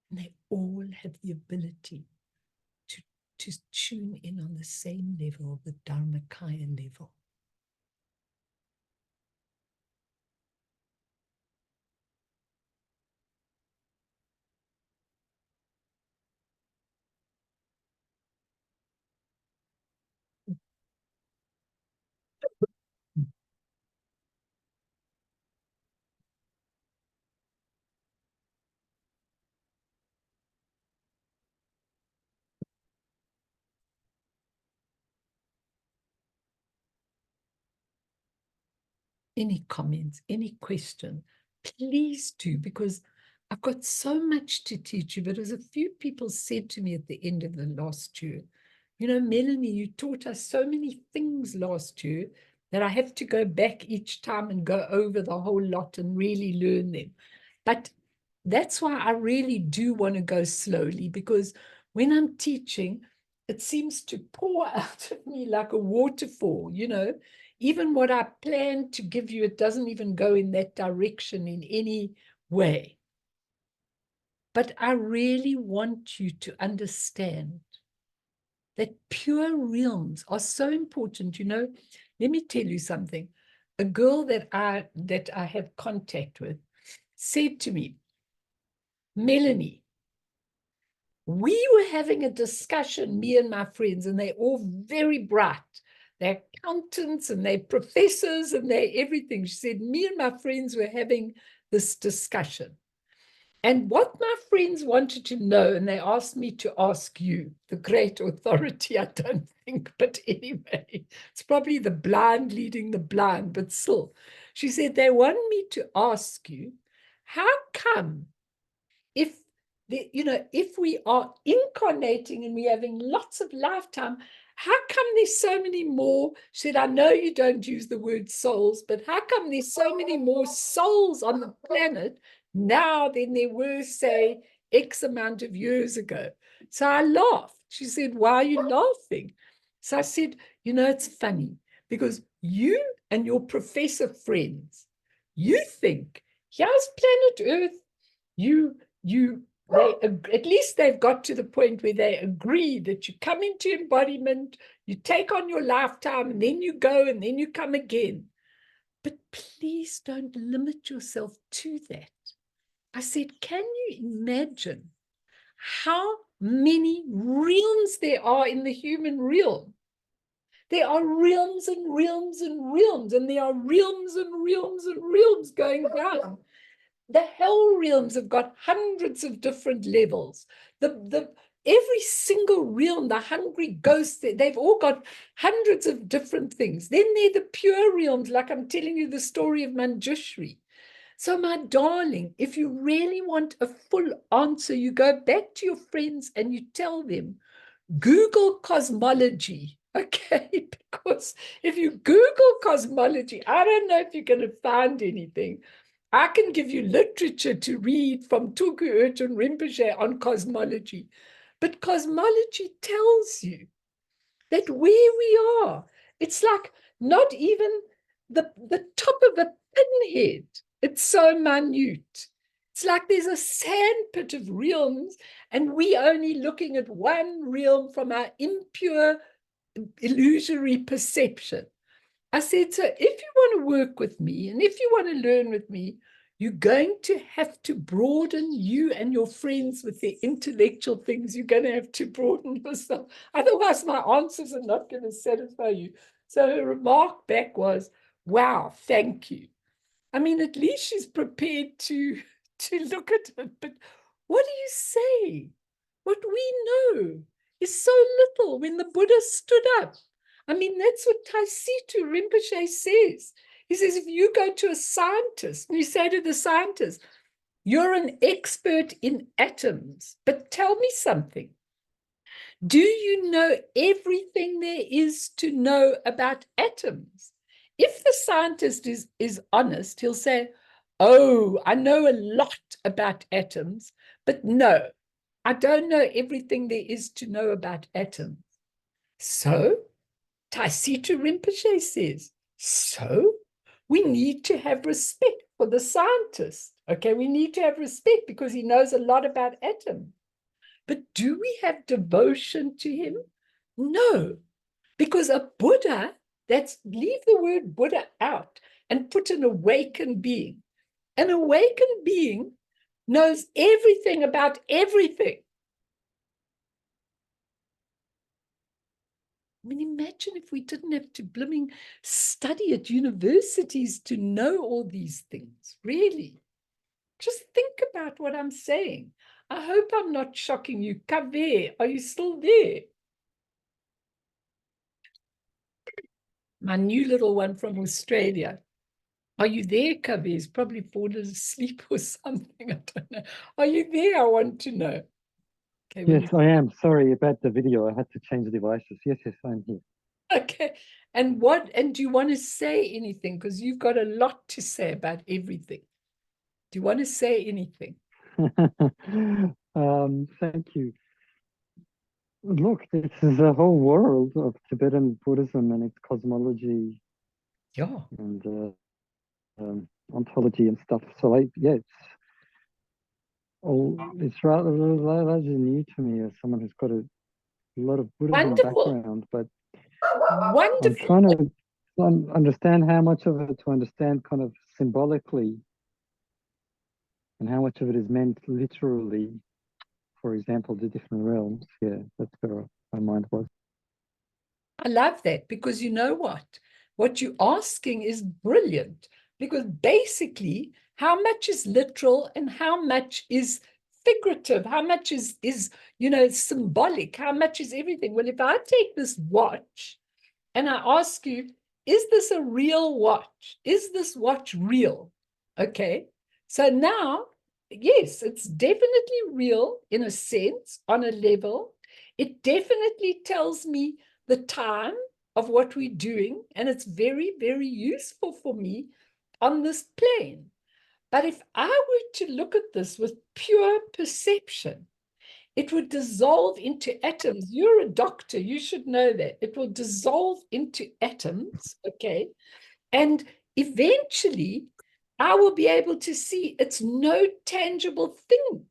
and they all have the ability to tune in on the same level, the Dharmakaya level. Any comments, any question, please do, because I've got so much to teach you. But as a few people said to me at the end of the last year, you know, Melanie, you taught us so many things last year that I have to go back each time and go over the whole lot and really learn them. But that's why I really do want to go slowly, because when I'm teaching, it seems to pour out of me like a waterfall, you know. Even what I planned to give you, it doesn't even go in that direction in any way. But I really want you to understand that pure realms are so important. You know, let me tell you something. A girl that I have contact with said to me, Melanie, we were having a discussion, me and my friends, and they're all very bright. They're accountants and they're professors and they're everything. She said, me and my friends were having this discussion. And what my friends wanted to know, and they asked me to ask you, the great authority, I don't think, but anyway, it's probably the blind leading the blind, but still. She said, they want me to ask you, how come if if we are incarnating and we're having lots of lifetime, how come there's so many more? She said, I know you don't use the word souls, but how come there's so many more souls on the planet now than there were, say, X amount of years ago? So I laughed. She said, why are you laughing? So I said, it's funny because you and your professor friends, you think, here's planet Earth, at least they've got to the point where they agree that you come into embodiment, you take on your lifetime, and then you go, and then you come again. But please don't limit yourself to that. I said, can you imagine how many realms there are in the human realm? There are realms and realms and realms, and there are realms and realms and realms going down. The hell realms have got hundreds of different levels. Every single realm, the hungry ghosts, they've all got hundreds of different things. Then there are the pure realms, like I'm telling you the story of Manjushri. So my darling, if you really want a full answer, you go back to your friends and you tell them, Google cosmology, okay? Because if you Google cosmology, I don't know if you're going to find anything. I can give you literature to read from Tuku Urchin Rinpoche on cosmology. But cosmology tells you that where we are, it's like not even the top of a pinhead. It's so minute. It's like there's a sandpit of realms, and we only looking at one realm from our impure, illusory perception. I said, so if you want to work with me and if you want to learn with me, you're going to have to broaden you and your friends with their intellectual things. You're going to have to broaden yourself. Otherwise, my answers are not going to satisfy you. So her remark back was, wow, thank you. I mean, at least she's prepared to look at it. But what do you say? What we know is so little. When the Buddha stood up, I mean, that's what Taisitu Rinpoche says. He says, if you go to a scientist and you say to the scientist, you're an expert in atoms, but tell me something. Do you know everything there is to know about atoms? If the scientist is honest, he'll say, oh, I know a lot about atoms, but no, I don't know everything there is to know about atoms. So Taisitu Rinpoche says, so we need to have respect for the scientist. Okay, we need to have respect because he knows a lot about atoms. But do we have devotion to him? No, because a Buddha, leave the word Buddha out and put an awakened being. An awakened being knows everything about everything. I mean, imagine if we didn't have to blooming study at universities to know all these things, really. Just think about what I'm saying. I hope I'm not shocking you. Kaveh, are you still there? My new little one from Australia. Are you there, Kaveh? He's probably fallen asleep or something. I don't know. Are you there? I want to know. Okay, yes, I am. Sorry about the video. I had to change devices. Yes, I'm here. Okay. And do you want to say anything? Because you've got a lot to say about everything. Do you want to say anything? Thank you. Look, this is a whole world of Tibetan Buddhism and its cosmology, Yeah. and ontology and stuff. So it's rather new to me as someone who's got a lot of Buddhism Wonderful. background, but Wonderful. I'm trying to understand how much of it to understand kind of symbolically and how much of it is meant literally. For example, the different realms. Yeah, that's where my mind was. I love that because you know what? What you're asking is brilliant because basically, how much is literal and how much is figurative? How much is symbolic? How much is everything? Well, if I take this watch and I ask you, is this a real watch? Is this watch real? Okay. So now yes, it's definitely real in a sense, on a level. It definitely tells me the time of what we're doing, and it's very, very useful for me on this plane. But if I were to look at this with pure perception, it would dissolve into atoms. You're a doctor, you should know that. It will dissolve into atoms, okay? And eventually, I will be able to see it's no tangible thing.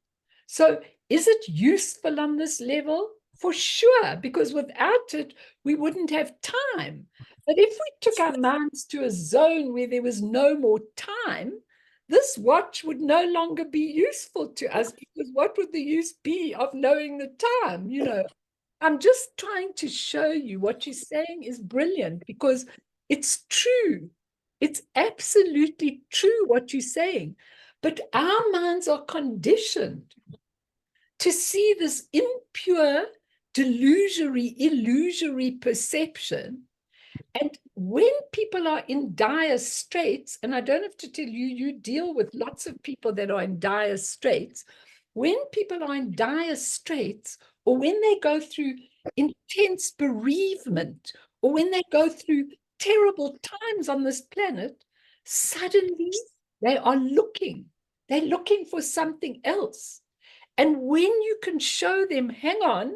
So is it useful on this level? For sure, because without it, we wouldn't have time. But if we took our minds to a zone where there was no more time, this watch would no longer be useful to us, because what would the use be of knowing the time? You know, I'm just trying to show you what you're saying is brilliant, because it's true. It's absolutely true what you're saying. But our minds are conditioned to see this impure, illusory perception. And when people are in dire straits, and I don't have to tell you, you deal with lots of people that are in dire straits. When people are in dire straits, or when they go through intense bereavement, or when they go through terrible times on this planet, suddenly they are looking. They're looking for something else. And when you can show them, hang on,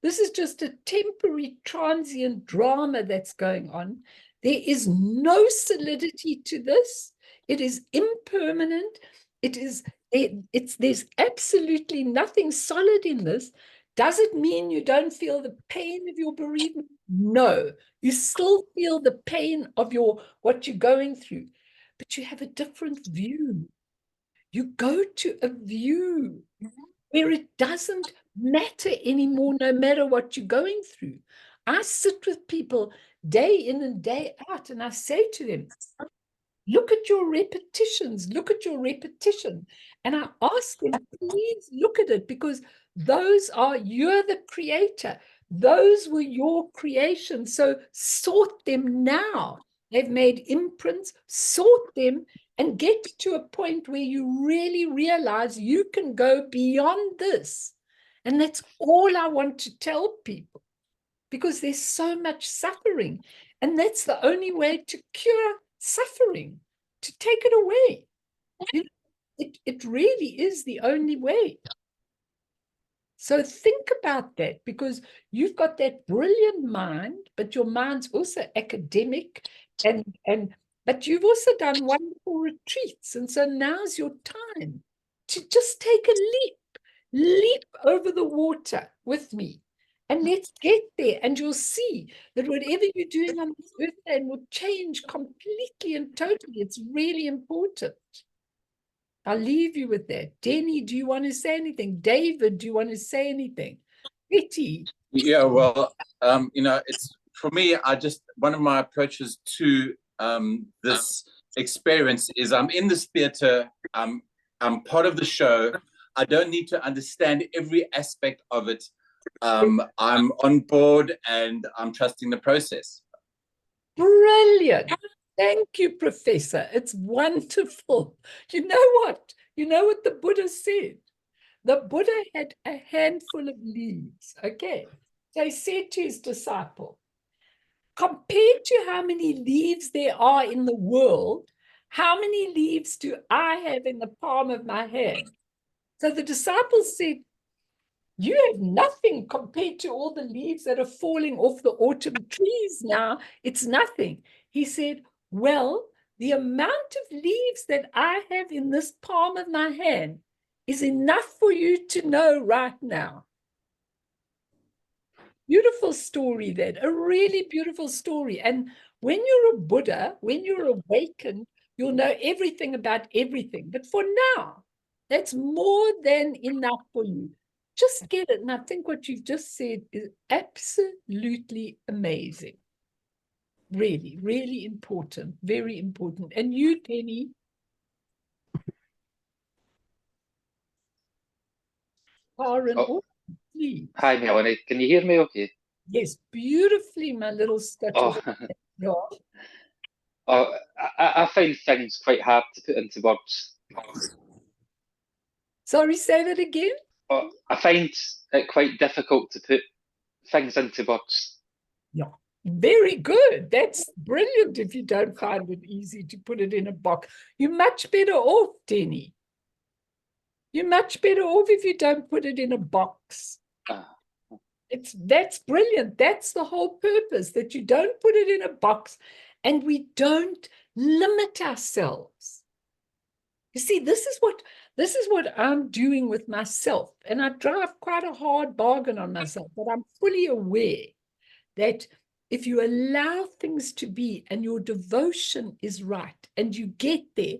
this is just a temporary, transient drama that's going on. There is no solidity to this. It is impermanent. There's absolutely nothing solid in this. Does it mean you don't feel the pain of your bereavement? No, you still feel the pain of what you're going through, but you have a different view. You go to a view where it doesn't matter anymore, no matter what you're going through. I sit with people day in and day out, and I say to them, look at your repetitions, look at your repetition. And I ask them, please look at it, because you're the creator. Those were your creations. So sort them now. They've made imprints, sort them, and get to a point where you really realize you can go beyond this. And that's all I want to tell people, because there's so much suffering. And that's the only way to cure suffering, to take it away. It really is the only way. So think about that, because you've got that brilliant mind, but your mind's also academic, but you've also done wonderful retreats. And so now's your time to just take a leap over the water with me. And let's get there, and you'll see that whatever you're doing on this earth plane will change completely and totally. It's really important. I'll leave you with that. Denny, do you want to say anything? David, do you want to say anything? Betty. Yeah, well, it's for me, one of my approaches to this experience is I'm in this theater, I'm part of the show. I don't need to understand every aspect of it. I'm on board and I'm trusting the process. Brilliant. Thank you, Professor. It's wonderful. You know what? You know what the Buddha said? The Buddha had a handful of leaves, okay? So he said to his disciple, compared to how many leaves there are in the world, how many leaves do I have in the palm of my hand? So the disciples said, you have nothing compared to all the leaves that are falling off the autumn trees now. It's nothing. He said, well, the amount of leaves that I have in this palm of my hand is enough for you to know right now. Beautiful story, that a really beautiful story. And when you're a Buddha, when you're awakened, you'll know everything about everything. But for now, that's more than enough for you. Just get it. And I think what you've just said is absolutely amazing. Really, really important. Very important. And you, Penny? Karen, Oh, please. hi, Melanie. Can you hear me okay? Yes, beautifully, my little Scottish. Oh, Yeah. oh I find things quite hard to put into words. Sorry, say that again. But I find it quite difficult to put things into words. Yeah, very good. That's brilliant if you don't find it easy to put it in a box. You're much better off, Denny. You're much better off if you don't put it in a box. Ah, That's brilliant. That's the whole purpose, that you don't put it in a box and we don't limit ourselves. You see, this is what I'm doing with myself. And I drive quite a hard bargain on myself, but I'm fully aware that if you allow things to be and your devotion is right and you get there,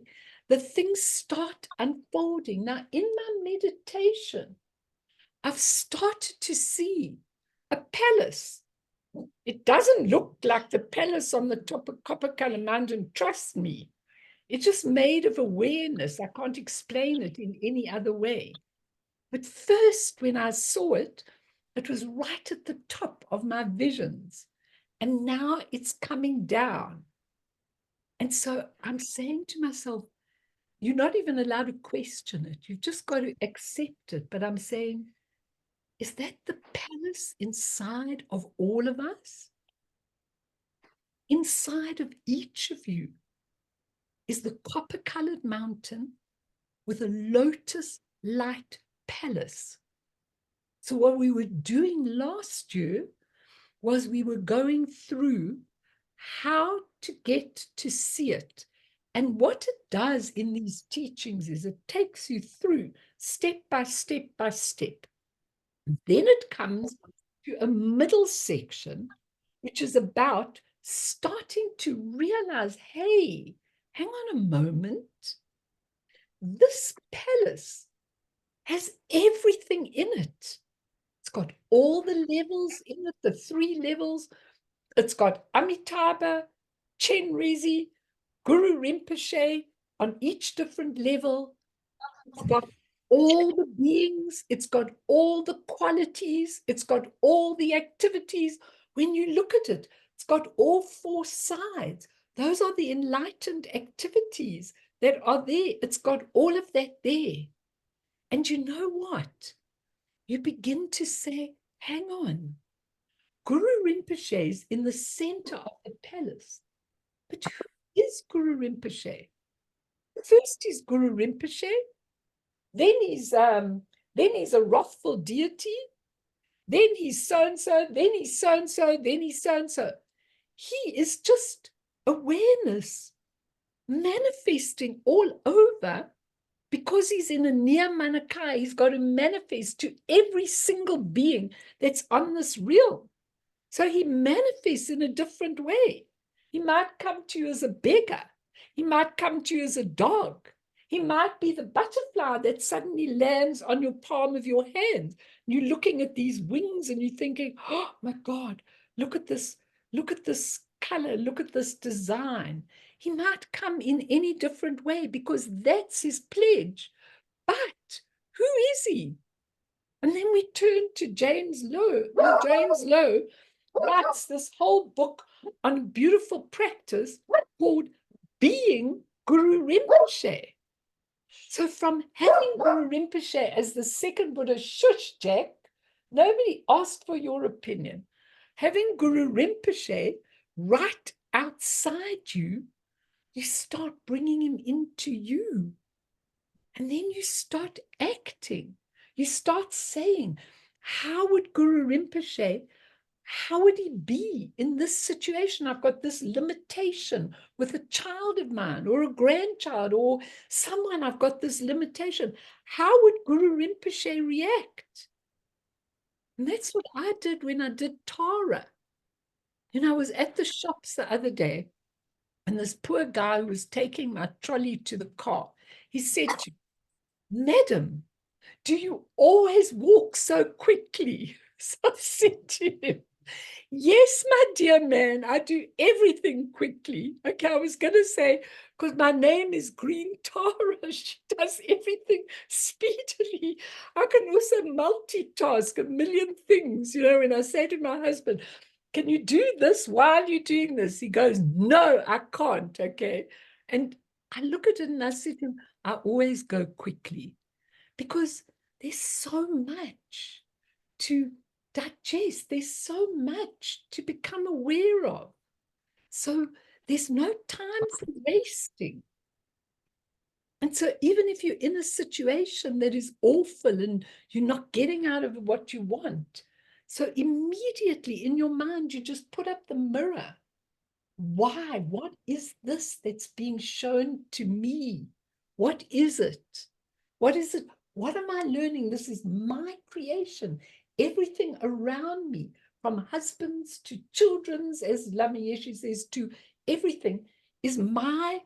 the things start unfolding. Now, in my meditation, I've started to see a palace. It doesn't look like the palace on the top of Copacabana Mountain, trust me. It's just made of awareness. I can't explain it in any other way. But first, when I saw it, it was right at the top of my visions. And now it's coming down. And so I'm saying to myself, you're not even allowed to question it. You've just got to accept it. But I'm saying, is that the palace inside of all of us? Inside of each of you is the copper-colored mountain with a lotus light palace. So what we were doing last year was we were going through how to get to see it. And what it does in these teachings is it takes you through step by step by step. Then it comes to a middle section, which is about starting to realize, hey, hang on a moment. This palace has everything in it. It's got all the levels in it, the 3 levels. It's got Amitabha, Chenrezig, Guru Rinpoche on each different level. It's got all the beings. It's got all the qualities. It's got all the activities. When you look at it, it's got all 4 sides. Those are the enlightened activities that are there. It's got all of that there. And you know what? You begin to say, hang on. Guru Rinpoche is in the center of the palace. But who is Guru Rinpoche? First he's Guru Rinpoche, then he's a wrathful deity, then he's so-and-so, then he's so-and-so, then he's so-and-so. He is just awareness manifesting all over because he's in a near Manakaya. He's got to manifest to every single being that's on this realm. So he manifests in a different way. He might come to you as a beggar. He might come to you as a dog. He might be the butterfly that suddenly lands on your palm of your hand. You're looking at these wings and you're thinking, oh my God, look at this color, look at this design. He might come in any different way because that's his pledge. But who is he? And then we turn to James Lowe. Well, James Lowe writes this whole book on beautiful practice called Being Guru Rinpoche. So from having Guru Rinpoche as the second Buddha, shush, Jack, nobody asked for your opinion. Having Guru Rinpoche right outside you, you start bringing him into you. And then you start acting. You start saying, how would Guru Rinpoche, how would he be in this situation? I've got this limitation with a child of mine or a grandchild or someone. I've got this limitation. How would Guru Rinpoche react? And that's what I did when I did Tara. You know, I was at the shops the other day and this poor guy who was taking my trolley to the car, he said to me, Madam, do you always walk so quickly? So I said to him, yes, my dear man, I do everything quickly. Okay, I was going to say, because my name is Green Tara, she does everything speedily. I can also multitask a million things. You know, when I say to my husband, can you do this while you're doing this? He goes, no, I can't. Okay. And I look at it and I said to him, I always go quickly because there's so much to digest. There's so much to become aware of. So there's no time for wasting. And so even if you're in a situation that is awful and you're not getting out of what you want, so immediately in your mind, you just put up the mirror. Why? What is this that's being shown to me? What is it? What is it? What am I learning? This is my creation. Everything around me, from husbands to children's, as Lamayeshi says, to everything, is my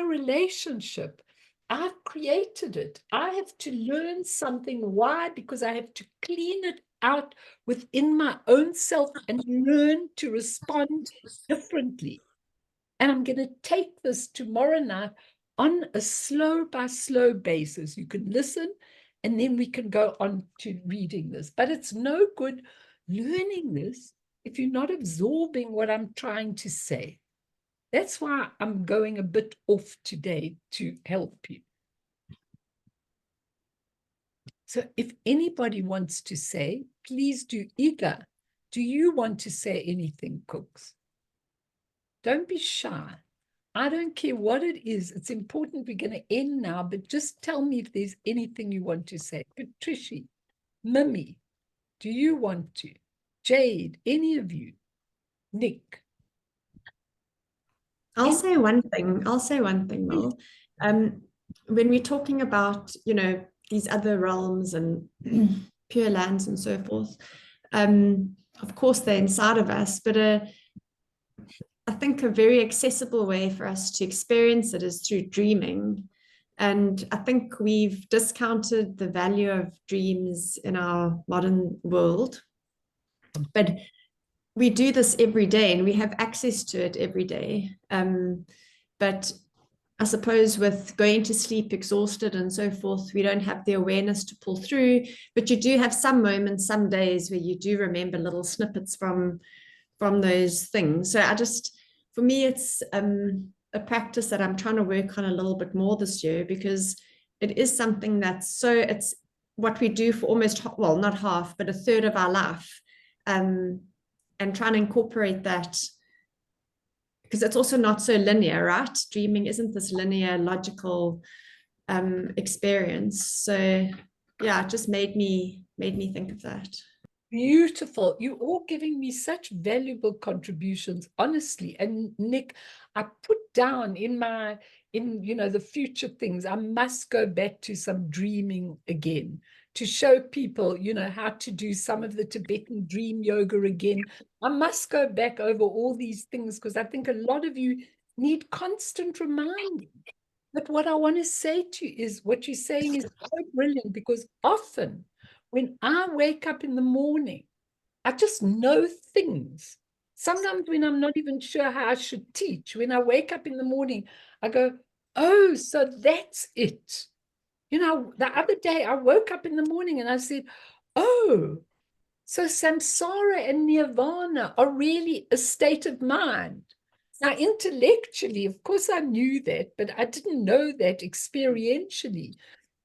relationship. I've created it. I have to learn something. Why? Because I have to clean it out within my own self and learn to respond differently. And I'm going to take this tomorrow night on a slow by slow basis. You can listen and then we can go on to reading this. But it's no good learning this if you're not absorbing what I'm trying to say. That's why I'm going a bit off today to help you. So if anybody wants to say, please do. Iga, do you want to say anything, Cooks? Don't be shy. I don't care what it is. It's important. We're going to end now, but just tell me if there's anything you want to say. Patricia, Mimi, do you want to? Jade, any of you? Nick? I'll say one thing, Mel. When we're talking about, these other realms and pure lands and so forth, of course, they're inside of us, but I think a very accessible way for us to experience it is through dreaming. And I think we've discounted the value of dreams in our modern world. But we do this every day and we have access to it every day. But I suppose with going to sleep exhausted and so forth, we don't have the awareness to pull through, but you do have some moments, some days where you do remember little snippets from those things. So for me, it's a practice that I'm trying to work on a little bit more this year, because it is something it's what we do for almost, well, not half, but a third of our life. And trying to incorporate that, because it's also not so linear, right? Dreaming isn't this linear, logical experience. So yeah, it just made me think of that. Beautiful. You're all giving me such valuable contributions, honestly. And Nick, I put down in the future things, I must go back to some dreaming again to show people, how to do some of the Tibetan dream yoga again. I must go back over all these things because I think a lot of you need constant reminding. But what I want to say to you is what you're saying is so brilliant, because often when I wake up in the morning, I just know things. Sometimes when I'm not even sure how I should teach, when I wake up in the morning, I go, oh, so that's it. The other day I woke up in the morning and I said, oh, so samsara and nirvana are really a state of mind. Now, intellectually, of course, I knew that, but I didn't know that experientially.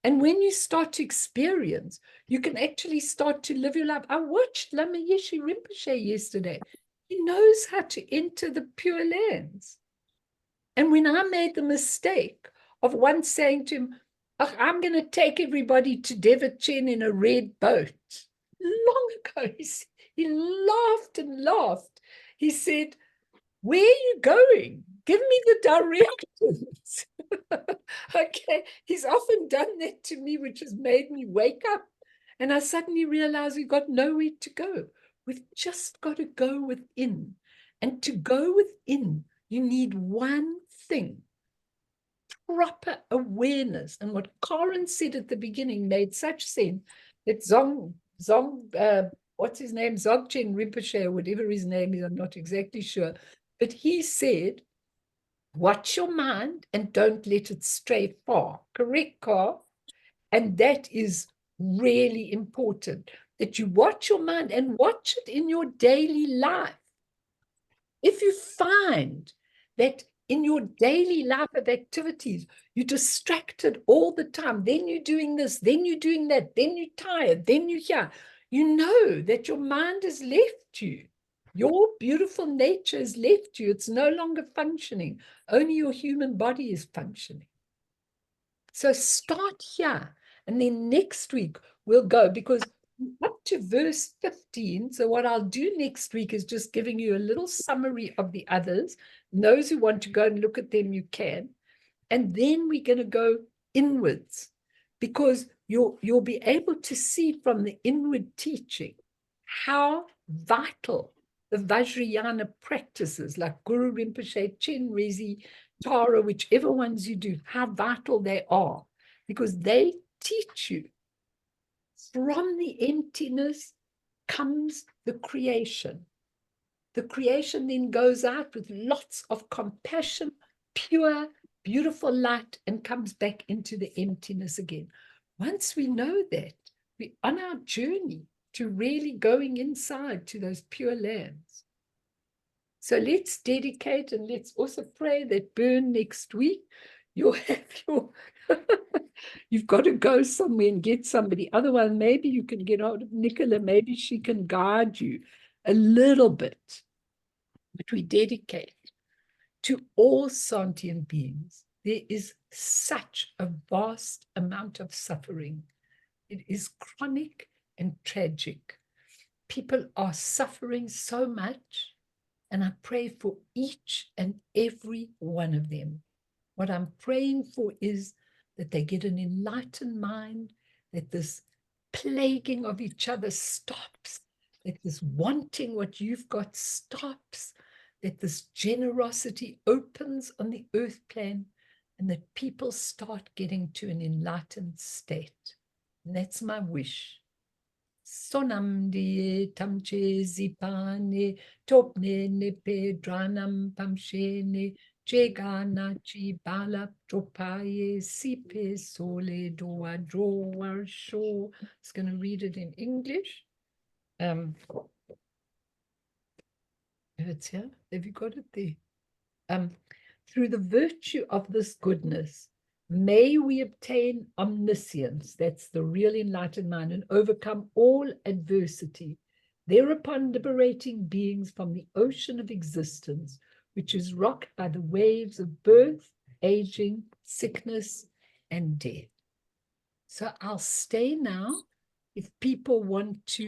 And when you start to experience, you can actually start to live your life. I watched Lamayeshi Rinpoche yesterday. He knows how to enter the Pure Lands. And when I made the mistake of once saying to him, I'm going to take everybody to Devachen in a red boat. Long ago, he laughed and laughed. He said, where are you going? Give me the directions. Okay, he's often done that to me, which has made me wake up. And I suddenly realized we've got nowhere to go. We've just got to go within. And to go within, you need one thing: proper awareness. And what Karen said at the beginning made such sense that what's his name? Dzogchen Rinpoche, or whatever his name is, I'm not exactly sure. But he said, watch your mind and don't let it stray far. Correct, Carl? And that is really important, that you watch your mind and watch it in your daily life. If you find that in your daily life of activities, you're distracted all the time. Then you're doing this, then you're doing that, then you're tired, then you're here. You know that your mind has left you. Your beautiful nature has left you. It's no longer functioning. Only your human body is functioning. So start here. And then next week we'll go, because up to verse 15. So what I'll do next week is just giving you a little summary of the others. And those who want to go and look at them, you can. And then we're going to go inwards, because you'll be able to see from the inward teaching how vital the Vajrayana practices like Guru Rinpoche, Chen Rezi, Tara, whichever ones you do, how vital they are, because they teach you from the emptiness comes the creation. The creation then goes out with lots of compassion, pure, beautiful light, and comes back into the emptiness again. Once we know that, we're on our journey to really going inside to those pure lands. So let's dedicate, and let's also pray that burn next week, you'll have your you've got to go somewhere and get somebody. Otherwise, maybe you can get out of Nicola. Maybe she can guide you a little bit. But we dedicate to all sentient beings. There is such a vast amount of suffering. It is chronic and tragic. People are suffering so much, and I pray for each and every one of them. What I'm praying for is that they get an enlightened mind, that this plaguing of each other stops, that this wanting what you've got stops, that this generosity opens on the earth plane, and that people start getting to an enlightened state. And that's my wish. Sonam die tamche zipane topne nepe dranam pamshene jegana chi balap tropaye sipe sole doa droar sho. I was going to read it in English. It's here. Have you got it there? Through the virtue of this goodness, may we obtain omniscience, that's the real enlightened mind, and overcome all adversity, thereupon liberating beings from the ocean of existence, which is rocked by the waves of birth, aging, sickness, and death. So I'll stay now. If people want to